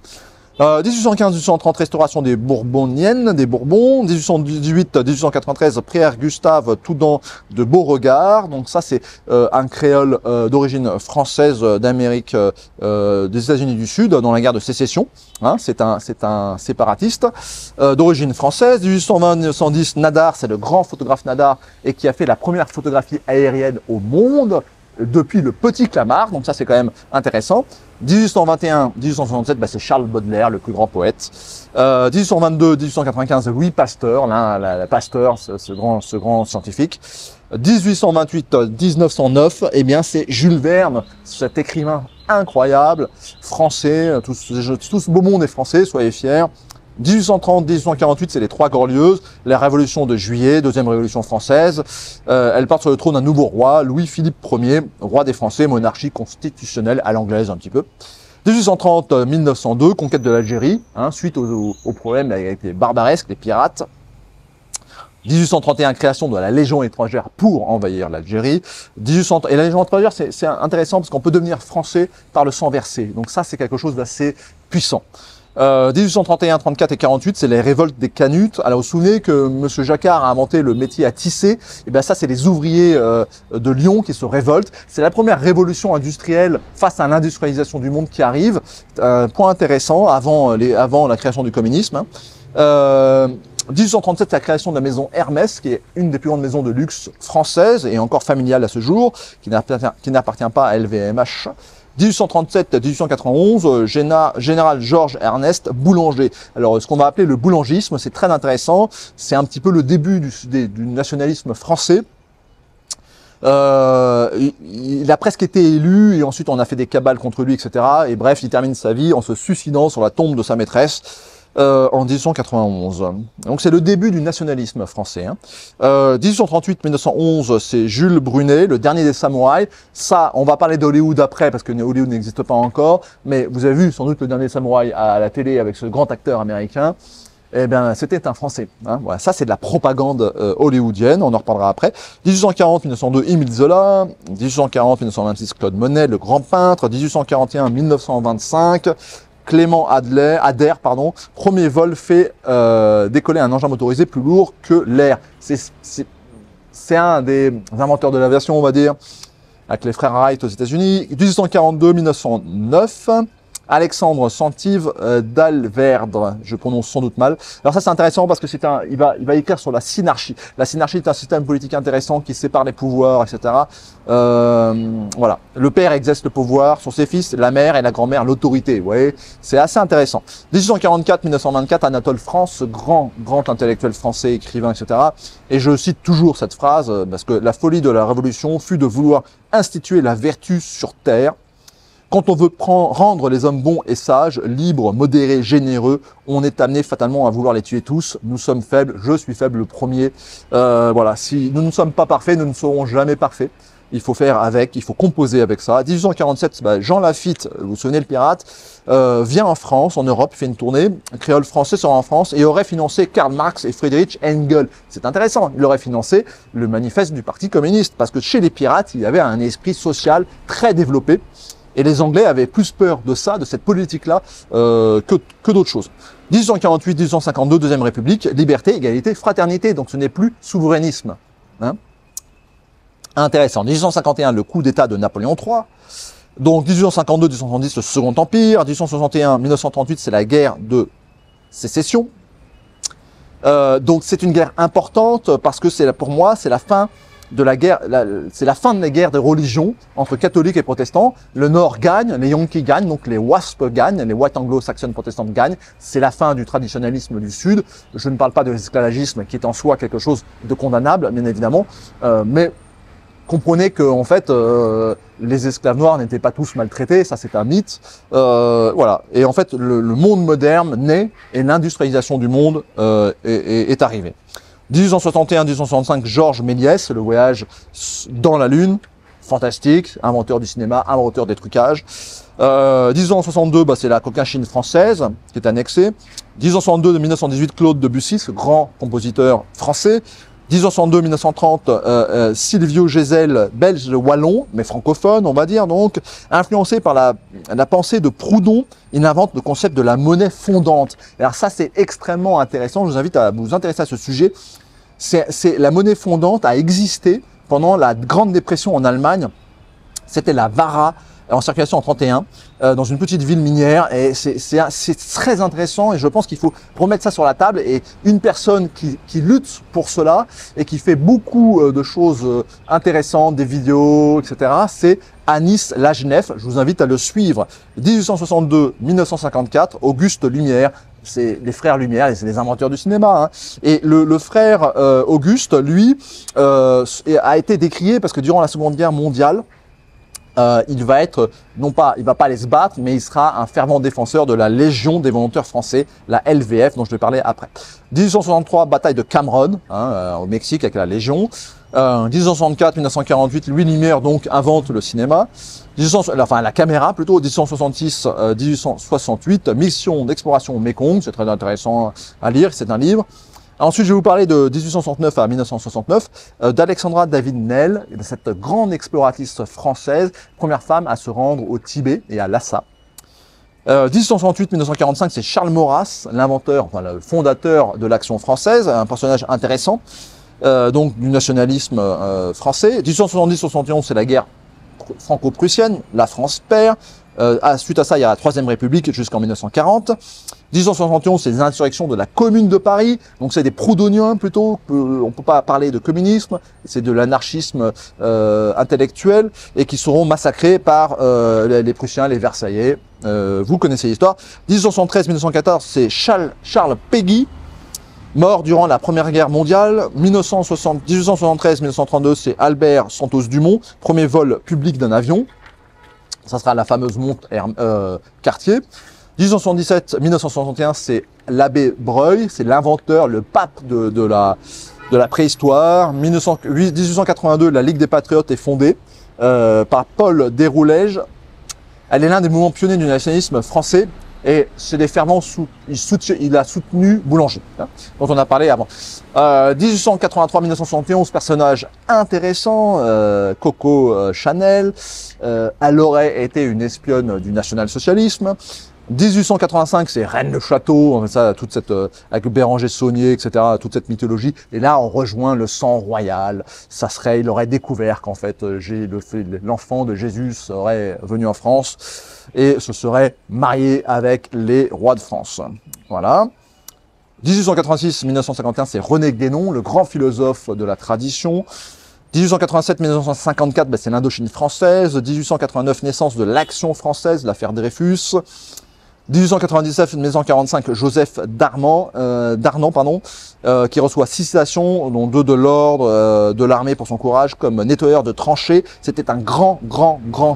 1815-1830, restauration des Bourboniennes, des Bourbons. 1818-1893, prière Gustave Toudan de Beauregard. Donc ça, c'est un créole d'origine française d'Amérique, des États-Unis du Sud, dans la guerre de sécession. Hein, c'est un séparatiste d'origine française. 1820-1910, Nadar, c'est le grand photographe Nadar, et qui a fait la première photographie aérienne au monde, depuis le petit Clamart, donc ça c'est quand même intéressant. 1821-1867, bah, c'est Charles Baudelaire, le plus grand poète. 1822-1895, Louis Pasteur, Pasteur, ce grand scientifique. 1828-1909, eh bien c'est Jules Verne, cet écrivain incroyable, français, tout ce beau monde est français, soyez fiers. 1830-1848, c'est les Trois Glorieuses, la Révolution de Juillet, deuxième Révolution française. Elle part sur le trône d'un nouveau roi, Louis-Philippe Ier, roi des Français, monarchie constitutionnelle à l'anglaise un petit peu. 1830-1902, conquête de l'Algérie, hein, suite aux problèmes avec les barbaresques, les pirates. 1831, création de la Légion étrangère pour envahir l'Algérie. Et la Légion étrangère, c'est intéressant parce qu'on peut devenir français par le sang versé. Donc ça, c'est quelque chose d'assez puissant. 1831, 34 et 48, c'est les révoltes des Canutes. Alors, vous vous souvenez que M. Jacquard a inventé le métier à tisser. Et bien ça, c'est les ouvriers de Lyon qui se révoltent. C'est la première révolution industrielle face à l'industrialisation du monde qui arrive. Point intéressant, avant la création du communisme. 1837, c'est la création de la maison Hermès, qui est une des plus grandes maisons de luxe françaises et encore familiale à ce jour, qui n'appartient pas à LVMH. 1837-1891, général Georges Ernest Boulanger. Alors, ce qu'on va appeler le boulangisme, c'est très intéressant. C'est un petit peu le début du nationalisme français. Il a presque été élu et ensuite on a fait des cabales contre lui, etc. Et bref, il termine sa vie en se suicidant sur la tombe de sa maîtresse. En 1891. Donc c'est le début du nationalisme français. Hein. 1838-1911, c'est Jules Brunet, le dernier des samouraïs. Ça, on va parler d'Hollywood après, parce que Hollywood n'existe pas encore, mais vous avez vu sans doute le dernier samouraï à la télé avec ce grand acteur américain. Eh bien, c'était un Français. Hein. Voilà, ça c'est de la propagande hollywoodienne, on en reparlera après. 1840-1902, Émile Zola. 1840-1926, Claude Monet, le grand peintre. 1841-1925, Clément Ader, premier vol fait décoller un engin motorisé plus lourd que l'air. C'est un des inventeurs de l'aviation, on va dire, avec les frères Wright aux États-Unis. 1842-1909, Alexandre Santive d'Alverdre, je prononce sans doute mal. Alors ça c'est intéressant parce que il va écrire sur la synarchie. La synarchie est un système politique intéressant qui sépare les pouvoirs, etc. Voilà, le père exerce le pouvoir sur ses fils, la mère et la grand-mère l'autorité. Vous voyez, c'est assez intéressant. 1844-1924, Anatole France, grand intellectuel français, écrivain, etc. Et je cite toujours cette phrase parce que la folie de la Révolution fut de vouloir instituer la vertu sur terre. Quand on veut rendre les hommes bons et sages, libres, modérés, généreux, on est amené fatalement à vouloir les tuer tous. Nous sommes faibles, je suis faible le premier. Voilà, si nous ne sommes pas parfaits, nous ne serons jamais parfaits. Il faut faire avec, il faut composer avec ça. 1847, Jean Lafitte, vous vous souvenez le pirate, vient en France, en Europe, fait une tournée. Créole français sera en France et aurait financé Karl Marx et Friedrich Engels. C'est intéressant, il aurait financé le manifeste du Parti communiste parce que chez les pirates, il y avait un esprit social très développé. Et les Anglais avaient plus peur de ça, de cette politique-là, que d'autres choses. 1848-1852, Deuxième République, liberté, égalité, fraternité. Donc ce n'est plus souverainisme. Hein. Intéressant. 1851, le coup d'État de Napoléon III. Donc 1852-1870, le Second Empire. 1861-1938, c'est la guerre de sécession. Donc c'est une guerre importante parce que pour moi, c'est la fin de la guerre, c'est la fin de la guerre des religions entre catholiques et protestants. Le Nord gagne, les Yankees gagnent, donc les WASP gagnent, les White Anglo-Saxon Protestants gagnent. C'est la fin du traditionnalisme du Sud. Je ne parle pas de l'esclavagisme qui est en soi quelque chose de condamnable, bien évidemment, mais comprenez que en fait les esclaves noirs n'étaient pas tous maltraités, ça c'est un mythe. Voilà. Et en fait le monde moderne naît et l'industrialisation du monde est arrivée. 1861-1865, Georges Méliès, le voyage dans la Lune, fantastique, inventeur du cinéma, inventeur des trucages. 1862, c'est la Cochinchine française qui est annexée. 1862-1918, Claude Debussy, ce grand compositeur français. 1862-1930, Silvio Gesell, belge wallon, mais francophone, on va dire, donc, influencé par la pensée de Proudhon, il invente le concept de la monnaie fondante. Alors ça, c'est extrêmement intéressant, je vous invite à vous intéresser à ce sujet. La monnaie fondante a existé pendant la Grande Dépression en Allemagne. C'était la Vara, en circulation en 31, dans une petite ville minière, et c'est très intéressant, et je pense qu'il faut remettre ça sur la table. Et une personne qui lutte pour cela et qui fait beaucoup de choses intéressantes, des vidéos, etc., c'est Anis Lagenev. Je vous invite à le suivre. 1862-1954, Auguste Lumière. C'est les frères Lumière, c'est les inventeurs du cinéma. Hein. Et le frère Auguste, lui, a été décrié parce que durant la Seconde Guerre mondiale, il va être, non pas, il va pas aller se battre, mais il sera un fervent défenseur de la Légion des volontaires français, la LVF, dont je vais parler après. 1863, bataille de Cameron, hein, au Mexique avec la Légion. 1864-1948, Louis Lumière donc invente le cinéma. Enfin la caméra plutôt. 1866-1868, mission d'exploration au Mékong, c'est très intéressant à lire, c'est un livre. Ensuite, je vais vous parler de 1869 à 1969, d'Alexandra David-Nel, cette grande exploratrice française, première femme à se rendre au Tibet et à Lhasa. 1868-1945, c'est Charles Maurras, l'inventeur, enfin le fondateur de l'Action française, un personnage intéressant, donc du nationalisme français. 1870-71, c'est la guerre franco-prussienne, la France perd. Suite à ça, il y a la Troisième République jusqu'en 1940. 1871, c'est les insurrections de la Commune de Paris. Donc c'est des proudhoniens plutôt. On peut pas parler de communisme. C'est de l'anarchisme intellectuel et qui seront massacrés par les Prussiens, les Versaillais. Vous connaissez l'histoire. 1873-1914, c'est Charles Péguy, mort durant la Première Guerre mondiale. 1873-1932, c'est Albert Santos Dumont, premier vol public d'un avion. Ça sera la fameuse montre Cartier. 1877-1961, c'est l'abbé Breuil, c'est l'inventeur, le pape de la préhistoire. 1882, la Ligue des Patriotes est fondée par Paul Déroulège. Elle est l'un des mouvements pionniers du nationalisme français et c'est des fervents il a soutenu Boulanger, hein, dont on a parlé avant. 1883-1971, personnage intéressant, Coco Chanel. Elle aurait été une espionne du national-socialisme. 1885, c'est Reine le Château, ça, toute cette, avec Béranger Saunier, etc., toute cette mythologie. Et là, on rejoint le sang royal. Ça serait, il aurait découvert qu'en fait, l'enfant de Jésus serait venu en France et se serait marié avec les rois de France. Voilà. 1886-1951, c'est René Guénon, le grand philosophe de la tradition. 1887-1954, c'est l'Indochine française. 1889, naissance de l'Action française, l'affaire Dreyfus. 1897-1945, Joseph Darnan, qui reçoit 6 citations, dont 2 de l'ordre de l'armée pour son courage comme nettoyeur de tranchées. C'était un grand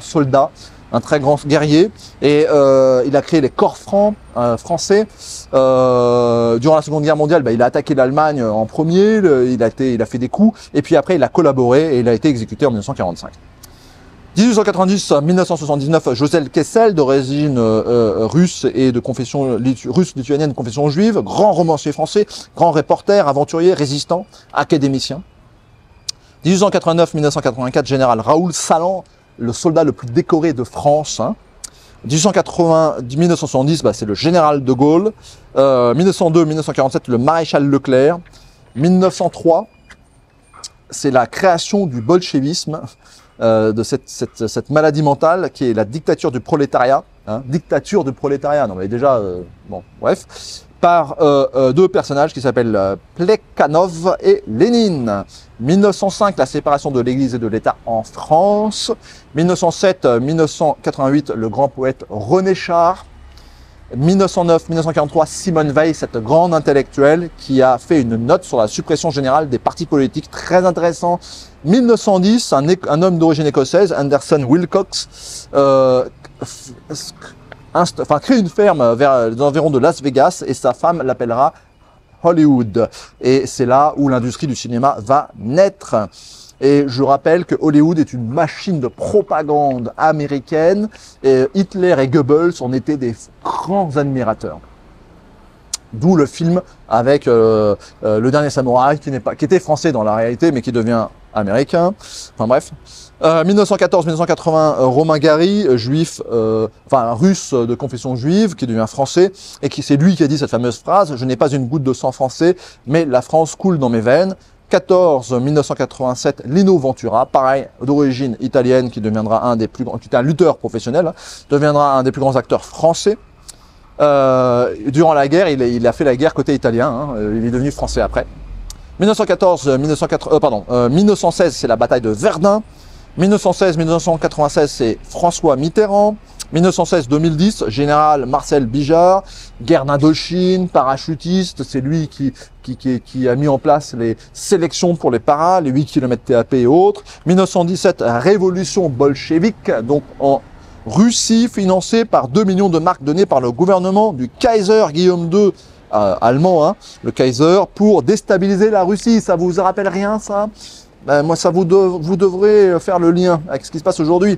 soldat, un très grand guerrier, et il a créé les corps francs français. Durant la Seconde Guerre mondiale, il a attaqué l'Allemagne en premier, il a fait des coups, et puis après il a collaboré et il a été exécuté en 1945. 1890-1979, Joseph Kessel, d'origine russe et de confession russe-lituanienne de confession juive, grand romancier français, grand reporter, aventurier, résistant, académicien. 1889-1984, général Raoul Salan, le soldat le plus décoré de France. Hein. 1970, c'est le général de Gaulle. 1902-1947, le maréchal Leclerc. 1903, c'est la création du bolchevisme. De cette maladie mentale qui est la dictature du prolétariat, hein, dictature du prolétariat, non mais déjà, bon, bref, par 2 personnages qui s'appellent Plekhanov et Lénine. 1905, la séparation de l'Église et de l'État en France. 1907-1988, le grand poète René Char. 1909-1943, Simone Veil, cette grande intellectuelle qui a fait une note sur la suppression générale des partis politiques, très intéressant. 1910, un homme d'origine écossaise, Anderson Wilcox, crée une ferme vers les environs de Las Vegas et sa femme l'appellera Hollywood. Et c'est là où l'industrie du cinéma va naître. Et je rappelle que Hollywood est une machine de propagande américaine et Hitler et Goebbels en étaient des grands admirateurs. D'où le film avec Le Dernier Samouraï, qui était français dans la réalité, mais qui devient américain. Enfin bref. 1914-1980, Romain Gary, juif, russe de confession juive, qui devient français, et c'est lui qui a dit cette fameuse phrase « Je n'ai pas une goutte de sang français, mais la France coule dans mes veines ». 1987, Lino Ventura, pareil, d'origine italienne, qui deviendra un des plus grands, qui était un lutteur professionnel, hein, deviendra un des plus grands acteurs français. Durant la guerre, il a fait la guerre côté italien, hein, il est devenu français après. 1916, c'est la bataille de Verdun. 1916-1996, c'est François Mitterrand. 1916-2010, général Marcel Bijard, guerre d'Indochine, parachutiste, c'est lui qui a mis en place les sélections pour les paras, les 8 km TAP et autres. 1917, révolution bolchevique, donc en Russie, financée par 2 millions de marques données par le gouvernement du Kaiser Guillaume II, allemand, hein, le Kaiser, pour déstabiliser la Russie. Ça vous rappelle rien, ça? Moi, ça vous devrez faire le lien avec ce qui se passe aujourd'hui.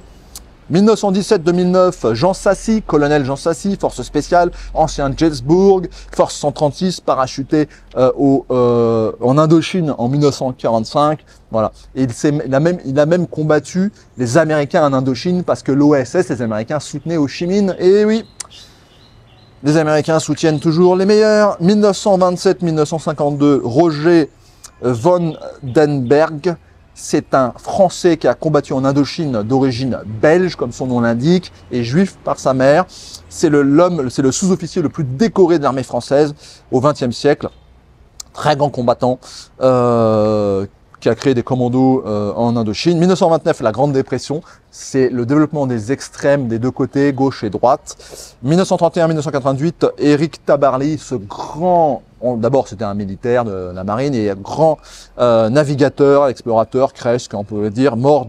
1917-2009, Jean Sassy, colonel Jean Sassy, force spéciale, ancien de Gettysburg, force 136, parachuté en Indochine en 1945. Voilà. Et il a même combattu les Américains en Indochine parce que l'OSS, les Américains soutenaient Ho Chi Minh. Et oui, les Américains soutiennent toujours les meilleurs. 1927-1952, Roger von Denberg. C'est un Français qui a combattu en Indochine d'origine belge, comme son nom l'indique, et juif par sa mère. C'est le sous-officier le plus décoré de l'armée française au XXe siècle. Très grand combattant, qui a créé des commandos en Indochine. 1929, la Grande Dépression, c'est le développement des extrêmes des deux côtés, gauche et droite. 1931-1988, Éric Tabarly, ce grand... D'abord, c'était un militaire de la marine et un grand navigateur, explorateur, Cresque, on peut dire, mort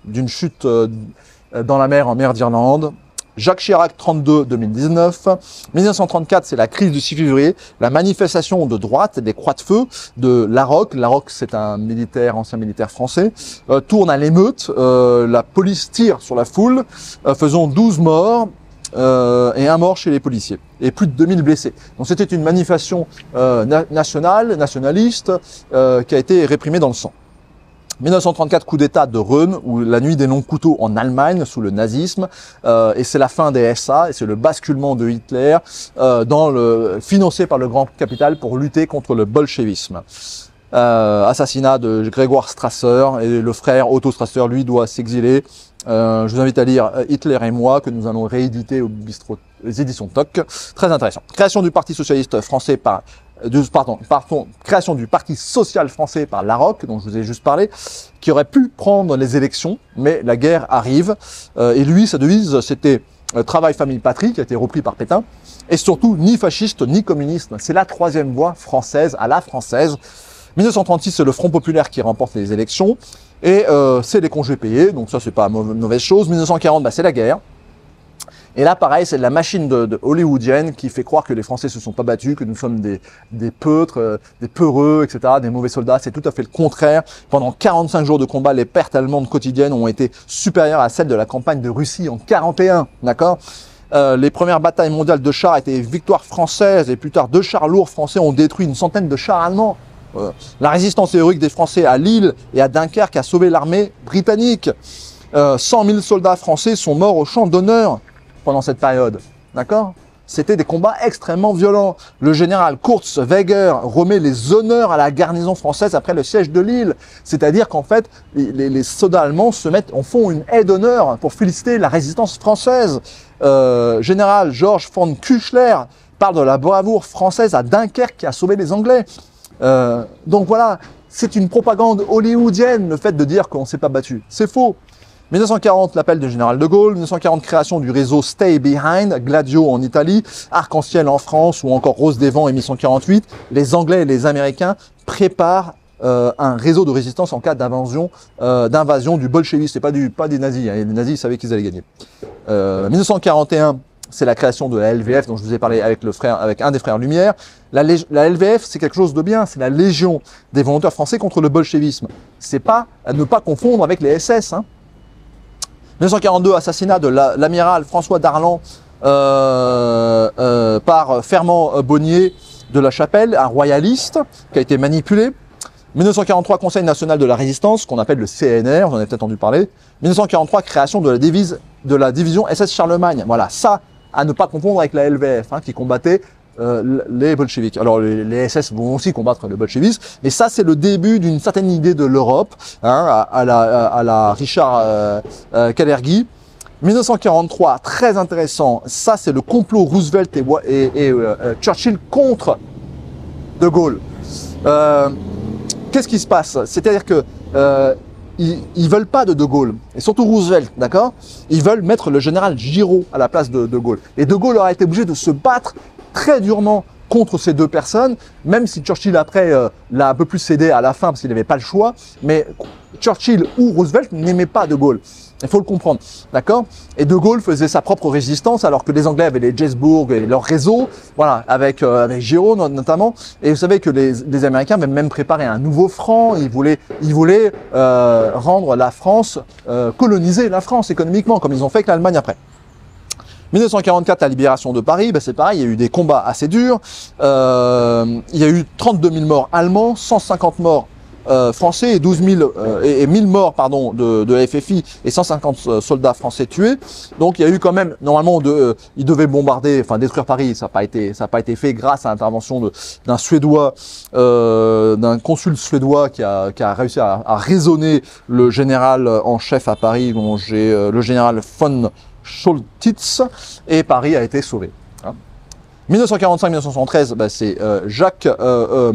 d'une chute dans la mer en mer d'Irlande. Jacques Chirac, 32-2019. 1934, c'est la crise du 6 février, la manifestation de droite des croix de feu de Larocque. Larocque, c'est un militaire, ancien militaire français, tourne à l'émeute. La police tire sur la foule, faisant 12 morts. Et un mort chez les policiers, et plus de 2000 blessés. Donc c'était une manifestation nationaliste, qui a été réprimée dans le sang. 1934, coup d'État de Röhm, ou la nuit des longs couteaux en Allemagne, sous le nazisme, et c'est la fin des SA, et c'est le basculement de Hitler, financé par le grand capital pour lutter contre le bolchevisme. Assassinat de Grégoire Strasser, et le frère Otto Strasser, lui, doit s'exiler. Je vous invite à lire Hitler et moi, que nous allons rééditer aux éditions TOC. Très intéressant. Création du Parti socialiste français création du Parti social français par Larocque, dont je vous ai juste parlé, qui aurait pu prendre les élections, mais la guerre arrive. Et lui, sa devise, c'était travail, famille, patrie, qui a été repris par Pétain. Et surtout, ni fasciste, ni communiste. C'est la troisième voie française, à la française. 1936, c'est le Front populaire qui remporte les élections. Et c'est les congés payés, donc ça c'est pas une mauvaise chose. 1940, c'est la guerre. Et là pareil, c'est la machine de hollywoodienne qui fait croire que les Français se sont pas battus, que nous sommes des peutres, des peureux, etc., des mauvais soldats. C'est tout à fait le contraire. Pendant 45 jours de combat, les pertes allemandes quotidiennes ont été supérieures à celles de la campagne de Russie en 41, d'accord ? Les premières batailles mondiales de chars étaient victoires françaises, et plus tard 2 chars lourds français ont détruit une centaine de chars allemands. La résistance héroïque des Français à Lille et à Dunkerque a sauvé l'armée britannique. 100 000 soldats français sont morts au champ d'honneur pendant cette période. D'accord ? C'était des combats extrêmement violents. Le général Kurtzweger remet les honneurs à la garnison française après le siège de Lille. C'est-à-dire qu'en fait, les soldats allemands font une haie d'honneur pour féliciter la résistance française. Général Georges von Küchler parle de la bravoure française à Dunkerque qui a sauvé les Anglais. Donc voilà, c'est une propagande hollywoodienne, le fait de dire qu'on ne s'est pas battu. C'est faux. 1940, l'appel du général de Gaulle. 1940, création du réseau Stay Behind, Gladio en Italie, Arc-en-Ciel en France, ou encore Rose des Vents et 1848. Les Anglais et les Américains préparent un réseau de résistance en cas d'invasion du bolchevisme. C'est pas des nazis, hein. Les nazis savaient qu'ils allaient gagner. 1941, c'est la création de la LVF, dont je vous ai parlé avec un des frères Lumière. La LVF, c'est quelque chose de bien, c'est la Légion des volontaires français contre le bolchevisme. C'est pas à ne pas confondre avec les SS. Hein. 1942, assassinat de l'amiral François Darlan par Fernand Bonnier de la Chapelle, un royaliste qui a été manipulé. 1943, Conseil national de la résistance, qu'on appelle le CNR, vous en avez peut-être entendu parler. 1943, création de la division SS Charlemagne. Voilà, ça, à ne pas confondre avec la LVF, hein, qui combattait les bolcheviks. Alors les SS vont aussi combattre le bolchevisme, mais ça c'est le début d'une certaine idée de l'Europe, hein, à la Richard Kalergi. 1943, très intéressant, ça c'est le complot Roosevelt et Churchill contre De Gaulle. Qu'est-ce qui se passe? C'est-à-dire que ils veulent pas de Gaulle, et surtout Roosevelt, d'accord? Ils veulent mettre le général Giraud à la place de Gaulle. Et De Gaulle aurait été obligé de se battre très durement contre ces deux personnes, même si Churchill après l'a un peu plus cédé à la fin parce qu'il n'avait pas le choix, mais Churchill ou Roosevelt n'aimaient pas De Gaulle. Il faut le comprendre, d'accord? Et De Gaulle faisait sa propre résistance alors que les Anglais avaient les Jessburg et leur réseau, voilà, avec Giraud notamment. Et vous savez que les Américains avaient même préparé un nouveau franc. Ils voulaient rendre la France, coloniser la France économiquement, comme ils ont fait avec l'Allemagne après. 1944, la libération de Paris, ben c'est pareil, il y a eu des combats assez durs. Il y a eu 32 000 morts allemands, 150 morts français et 1000 morts pardon de FFI et 150 soldats français tués. Donc il y a eu quand même, normalement ils devaient bombarder, enfin détruire Paris, ça n'a pas été fait grâce à l'intervention d'un Suédois, d'un consul suédois qui a réussi à raisonner le général en chef à Paris, dont j'ai le général von Choltitz, et Paris a été sauvé. 1945-1973, bah, c'est Jacques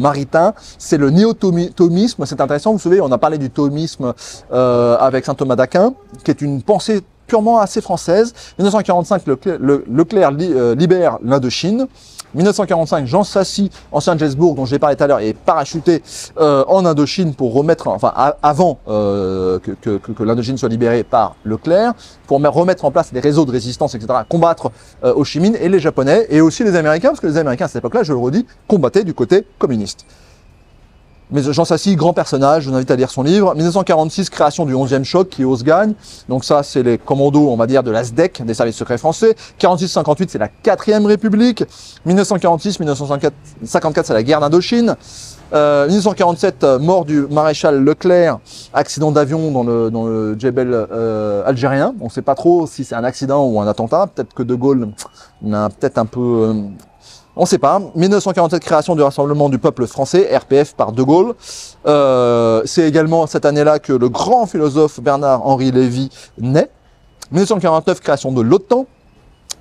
Maritain, c'est le néo-thomisme, c'est intéressant, vous savez, on a parlé du thomisme avec saint Thomas d'Aquin, qui est une pensée purement assez française. 1945, Leclerc libère l'Indochine. 1945, Jean Sassy, ancien de Jessburg, dont j'ai parlé tout à l'heure, est parachuté en Indochine pour remettre, enfin avant que l'Indochine soit libérée par Leclerc, pour remettre en place des réseaux de résistance, etc., combattre Ho Chi Minh et les Japonais, et aussi les Américains, parce que les Américains à cette époque-là, je le redis, combattaient du côté communiste. Mais Jean Sassy, grand personnage, je vous invite à lire son livre. 1946, création du 11e choc qui ose gagne. Donc ça, c'est les commandos, on va dire, de la SDEC, des services secrets français. 46-58, c'est la 4e République. 1946-1954, c'est la guerre d'Indochine. 1947, mort du maréchal Leclerc, accident d'avion dans le Djebel algérien. On ne sait pas trop si c'est un accident ou un attentat. Peut-être que De Gaulle a peut-être un peu... on ne sait pas. 1947, création du Rassemblement du peuple français, RPF par De Gaulle. C'est également cette année-là que le grand philosophe Bernard-Henri Lévy naît. 1949, création de l'OTAN,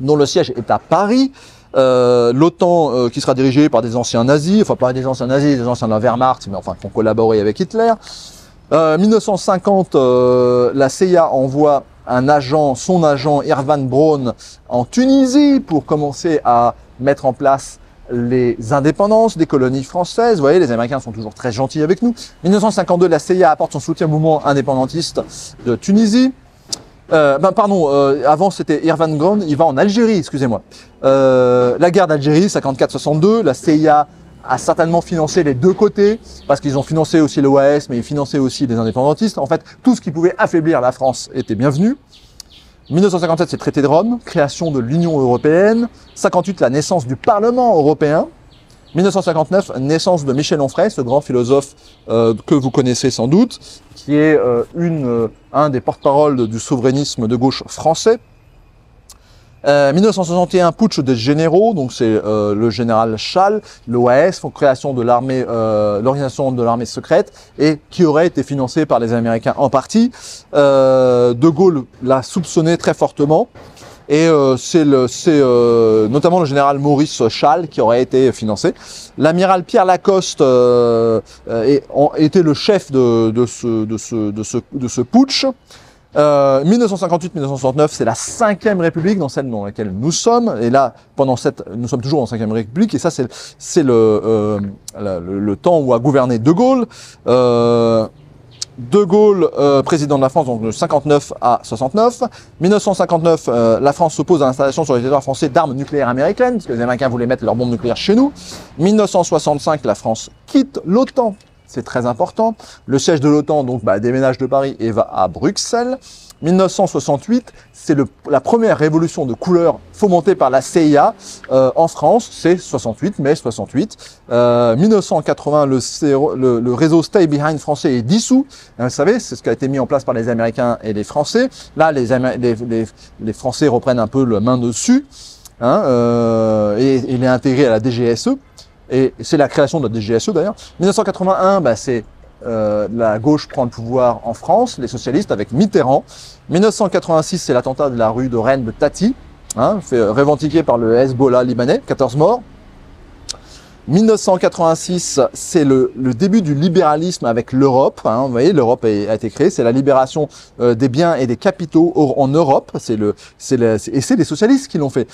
dont le siège est à Paris. L'OTAN qui sera dirigée par des anciens nazis, enfin pas des anciens nazis, des anciens de la Wehrmacht, mais enfin qui ont collaboré avec Hitler. 1950, la CIA envoie son agent Erwan Braun en Tunisie pour commencer à mettre en place les indépendances des colonies françaises. Vous voyez, les Américains sont toujours très gentils avec nous. 1952, la CIA apporte son soutien au mouvement indépendantiste de Tunisie. Avant c'était Erwan Braun, il va en Algérie, excusez-moi. La guerre d'Algérie, 54-62, la CIA a certainement financé les deux côtés, parce qu'ils ont financé aussi l'OAS, mais ils finançaient aussi les indépendantistes. En fait, tout ce qui pouvait affaiblir la France était bienvenu. 1957, c'est le traité de Rome, création de l'Union européenne. 58, la naissance du Parlement européen. 1959, naissance de Michel Onfray, ce grand philosophe que vous connaissez sans doute, qui est un des porte-paroles du souverainisme de gauche français. 1961, putsch des généraux, donc c'est le général Schall, l'OAS, création de l'armée, l'organisation de l'armée secrète, et qui aurait été financée par les Américains en partie. De Gaulle l'a soupçonné très fortement, et c'est notamment le général Maurice Schall qui aurait été financé. L'amiral Pierre Lacoste était le chef de ce putsch. 1958-1969, c'est la 5e République, dans celle dans laquelle nous sommes. Et là, nous sommes toujours en 5e République. Et ça, c'est le temps où a gouverné De Gaulle. De Gaulle, président de la France, donc de 59 à 69. 1959, la France s'oppose à l'installation sur le territoire français d'armes nucléaires américaines, parce que les Américains voulaient mettre leurs bombes nucléaires chez nous. 1965, la France quitte l'OTAN. c'est très important. Le siège de l'OTAN donc déménage de Paris et va à Bruxelles. 1968, c'est la première révolution de couleur fomentée par la CIA en France, c'est 68, mai 68. 1980, le réseau Stay Behind français est dissous. Vous savez, c'est ce qui a été mis en place par les Américains et les Français. Là, les Français reprennent un peu la main dessus, et il est intégré à la DGSE. Et c'est la création de la DGSE d'ailleurs. 1981, c'est la gauche prend le pouvoir en France, les socialistes avec Mitterrand. 1986, c'est l'attentat de la rue de Rennes de Tati, revendiqué par le Hezbollah libanais, 14 morts. 1986, c'est le début du libéralisme avec l'Europe. Vous voyez, l'Europe a été créée. C'est la libération des biens et des capitaux en Europe. Et c'est les socialistes qui l'ont fait.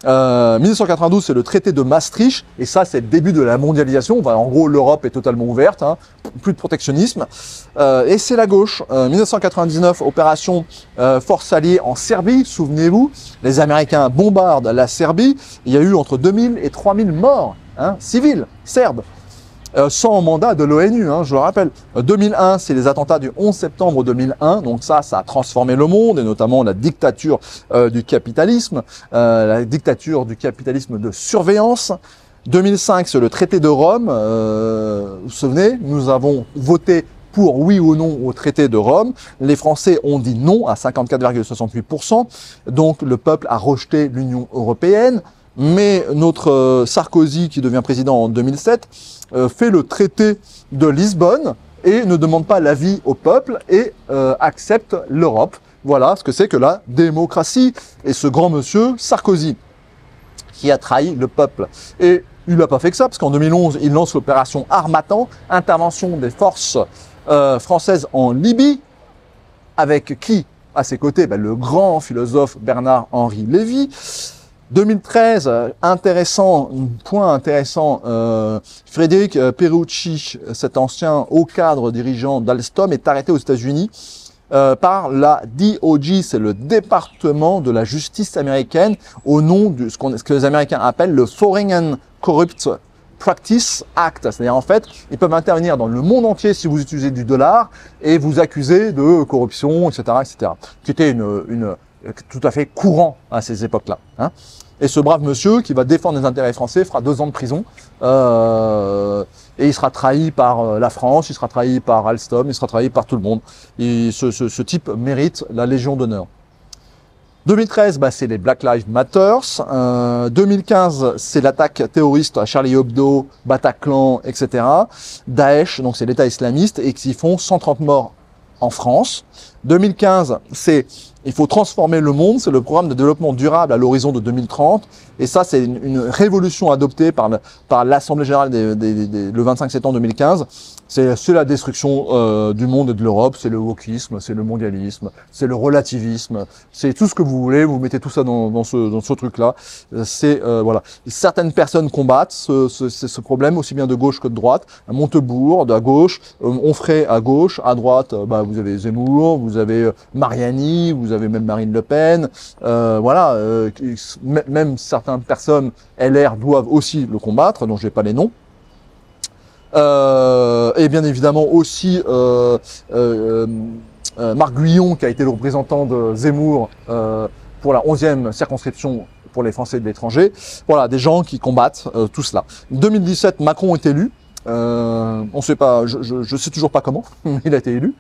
1992, c'est le traité de Maastricht. Et ça, c'est le début de la mondialisation. En gros, l'Europe est totalement ouverte. Plus de protectionnisme. Et c'est la gauche. 1999, opération force alliée en Serbie. Souvenez-vous, les Américains bombardent la Serbie. Il y a eu entre 2000 et 3000 morts. Civils, serbes, sans mandat de l'ONU, je le rappelle. 2001, c'est les attentats du 11 septembre 2001, donc ça a transformé le monde, et notamment la dictature du capitalisme, de surveillance. 2005, c'est le traité de Rome, vous vous souvenez, nous avons voté pour oui ou non au traité de Rome. Les Français ont dit non à 54,68%, donc le peuple a rejeté l'Union européenne. Mais notre Sarkozy, qui devient président en 2007, fait le traité de Lisbonne et ne demande pas l'avis au peuple et accepte l'Europe. Voilà ce que c'est que la démocratie. Et ce grand monsieur, Sarkozy, qui a trahi le peuple. Et il n'a pas fait que ça, parce qu'en 2011, il lance l'opération Harmattan, intervention des forces françaises en Libye, avec qui, à ses côtés, le grand philosophe Bernard-Henri Lévy. 2013, point intéressant, Frédéric Pierucci, cet ancien haut cadre dirigeant d'Alstom, est arrêté aux États-Unis par la DOJ, c'est le département de la justice américaine, au nom de ce que les Américains appellent le Foreign and Corrupt Practice Act. C'est-à-dire, en fait, ils peuvent intervenir dans le monde entier si vous utilisez du dollar et vous accuser de corruption, etc., qui était tout à fait courant à ces époques-là. Et ce brave monsieur qui va défendre les intérêts français fera 2 ans de prison et il sera trahi par la France, il sera trahi par Alstom, il sera trahi par tout le monde. Et ce type mérite la Légion d'honneur. 2013, c'est les Black Lives Matter. 2015, c'est l'attaque terroriste à Charlie Hebdo, Bataclan, etc. Daesh, donc c'est l'État islamiste, et qui font 130 morts en France. 2015, il faut transformer le monde, c'est le programme de développement durable à l'horizon de 2030. Et ça, c'est une révolution adoptée par l'Assemblée générale le 25 septembre 2015. C'est la destruction du monde et de l'Europe, c'est le wokisme, c'est le mondialisme, c'est le relativisme, c'est tout ce que vous voulez, vous mettez tout ça dans ce truc-là. Voilà. Certaines personnes combattent ce problème, aussi bien de gauche que de droite. À Montebourg, à gauche, Onfray à gauche, à droite, vous avez Zemmour, vous avez Mariani, vous avez même Marine Le Pen. Voilà, même certaines personnes LR doivent aussi le combattre, dont je n'ai pas les noms. Et bien évidemment aussi Marc Guyon, qui a été le représentant de Zemmour pour la 11e circonscription pour les Français de l'étranger. Voilà, des gens qui combattent tout cela. 2017, Macron est élu. On sait pas, je sais toujours pas comment, mais il a été élu.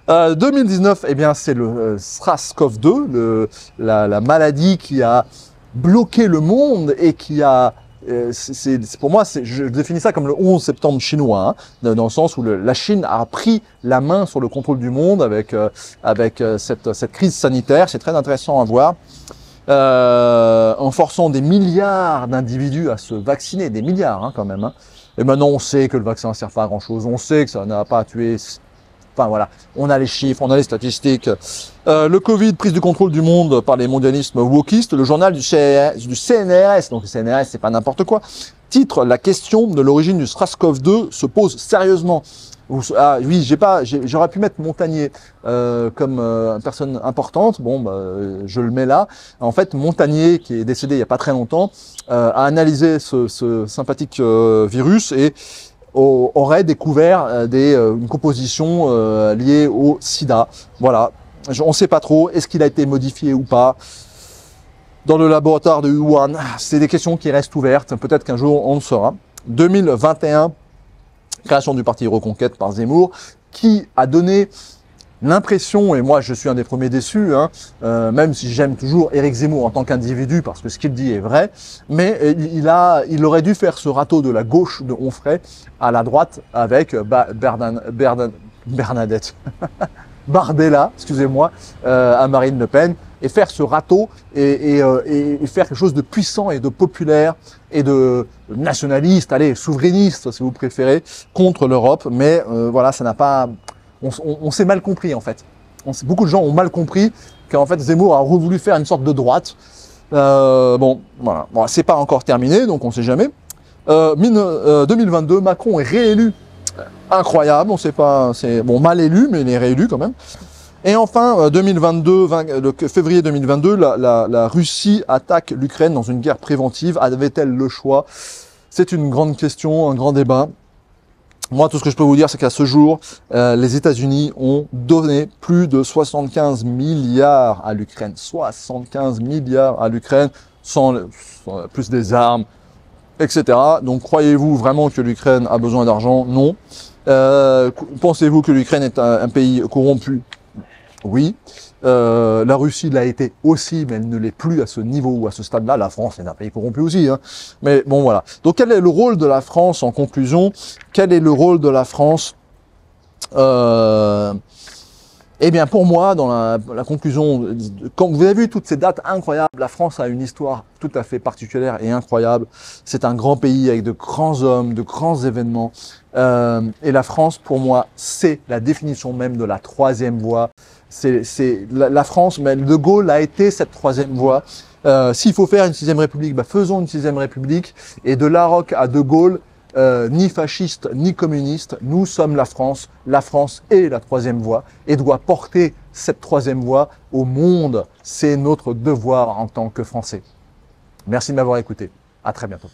2019, eh bien, c'est le SARS-CoV-2, la maladie qui a bloqué le monde et qui a pour moi, je définis ça comme le 11 septembre chinois, dans le sens où la Chine a pris la main sur le contrôle du monde avec cette crise sanitaire. C'est très intéressant à voir. En forçant des milliards d'individus à se vacciner, des milliards quand même. Et maintenant, on sait que le vaccin ne sert pas à grand-chose. On sait que ça n'a pas tué. Enfin voilà, on a les chiffres, on a les statistiques. Le Covid, prise du contrôle du monde par les mondialismes wokistes, le journal du CNRS, donc le CNRS c'est pas n'importe quoi, titre: la question de l'origine du SARS-CoV-2 se pose sérieusement. Ah oui, j'aurais pu mettre Montagnier comme personne importante, je le mets là. En fait, Montagnier, qui est décédé il y a pas très longtemps, a analysé ce sympathique virus et aurait découvert une composition liée au sida. Voilà, on ne sait pas trop, est-ce qu'il a été modifié ou pas dans le laboratoire de Wuhan? C'est des questions qui restent ouvertes, peut-être qu'un jour on le saura. 2021, création du parti Reconquête par Zemmour, qui a donné l'impression, et moi je suis un des premiers déçus, hein, même si j'aime toujours Éric Zemmour en tant qu'individu, parce que ce qu'il dit est vrai, mais il aurait dû faire ce râteau de la gauche de Onfray à la droite avec Bernadette, Bardella, excusez-moi, à Marine Le Pen, et faire ce râteau et faire quelque chose de puissant et de populaire et de nationaliste, allez, souverainiste si vous préférez, contre l'Europe. Mais voilà, ça n'a pas... On s'est mal compris en fait. Beaucoup de gens ont mal compris qu'en fait Zemmour a voulu faire une sorte de droite. Bon, voilà, bon, c'est pas encore terminé, donc on sait jamais. 2022, Macron est réélu. Incroyable, on sait pas, c'est bon, mal élu, mais il est réélu quand même. Et enfin, 2022, février 2022, la Russie attaque l'Ukraine dans une guerre préventive. Avait-elle le choix? C'est une grande question, un grand débat. Moi, tout ce que je peux vous dire, c'est qu'à ce jour, les États-Unis ont donné plus de 75 milliards à l'Ukraine. 75 milliards à l'Ukraine, sans plus des armes, etc. Donc, croyez-vous vraiment que l'Ukraine a besoin d'argent? Non. Pensez-vous que l'Ukraine est un pays corrompu? Oui. La Russie l'a été aussi, mais elle ne l'est plus à ce niveau ou à ce stade-là. La France est un pays corrompu aussi, hein. Mais bon, voilà. Donc, quel est le rôle de la France en conclusion? Quel est le rôle de la France? Eh bien, pour moi, dans la conclusion, quand vous avez vu toutes ces dates incroyables, la France a une histoire tout à fait particulière et incroyable. C'est un grand pays avec de grands hommes, de grands événements. Et la France, pour moi, c'est la définition même de la troisième voie. C'est la France, mais De Gaulle a été cette troisième voie. S'il faut faire une sixième république, bah faisons une sixième république. Et de Larocque à De Gaulle, ni fasciste, ni communiste, nous sommes la France. La France est la troisième voie et doit porter cette troisième voie au monde. C'est notre devoir en tant que Français. Merci de m'avoir écouté. À très bientôt.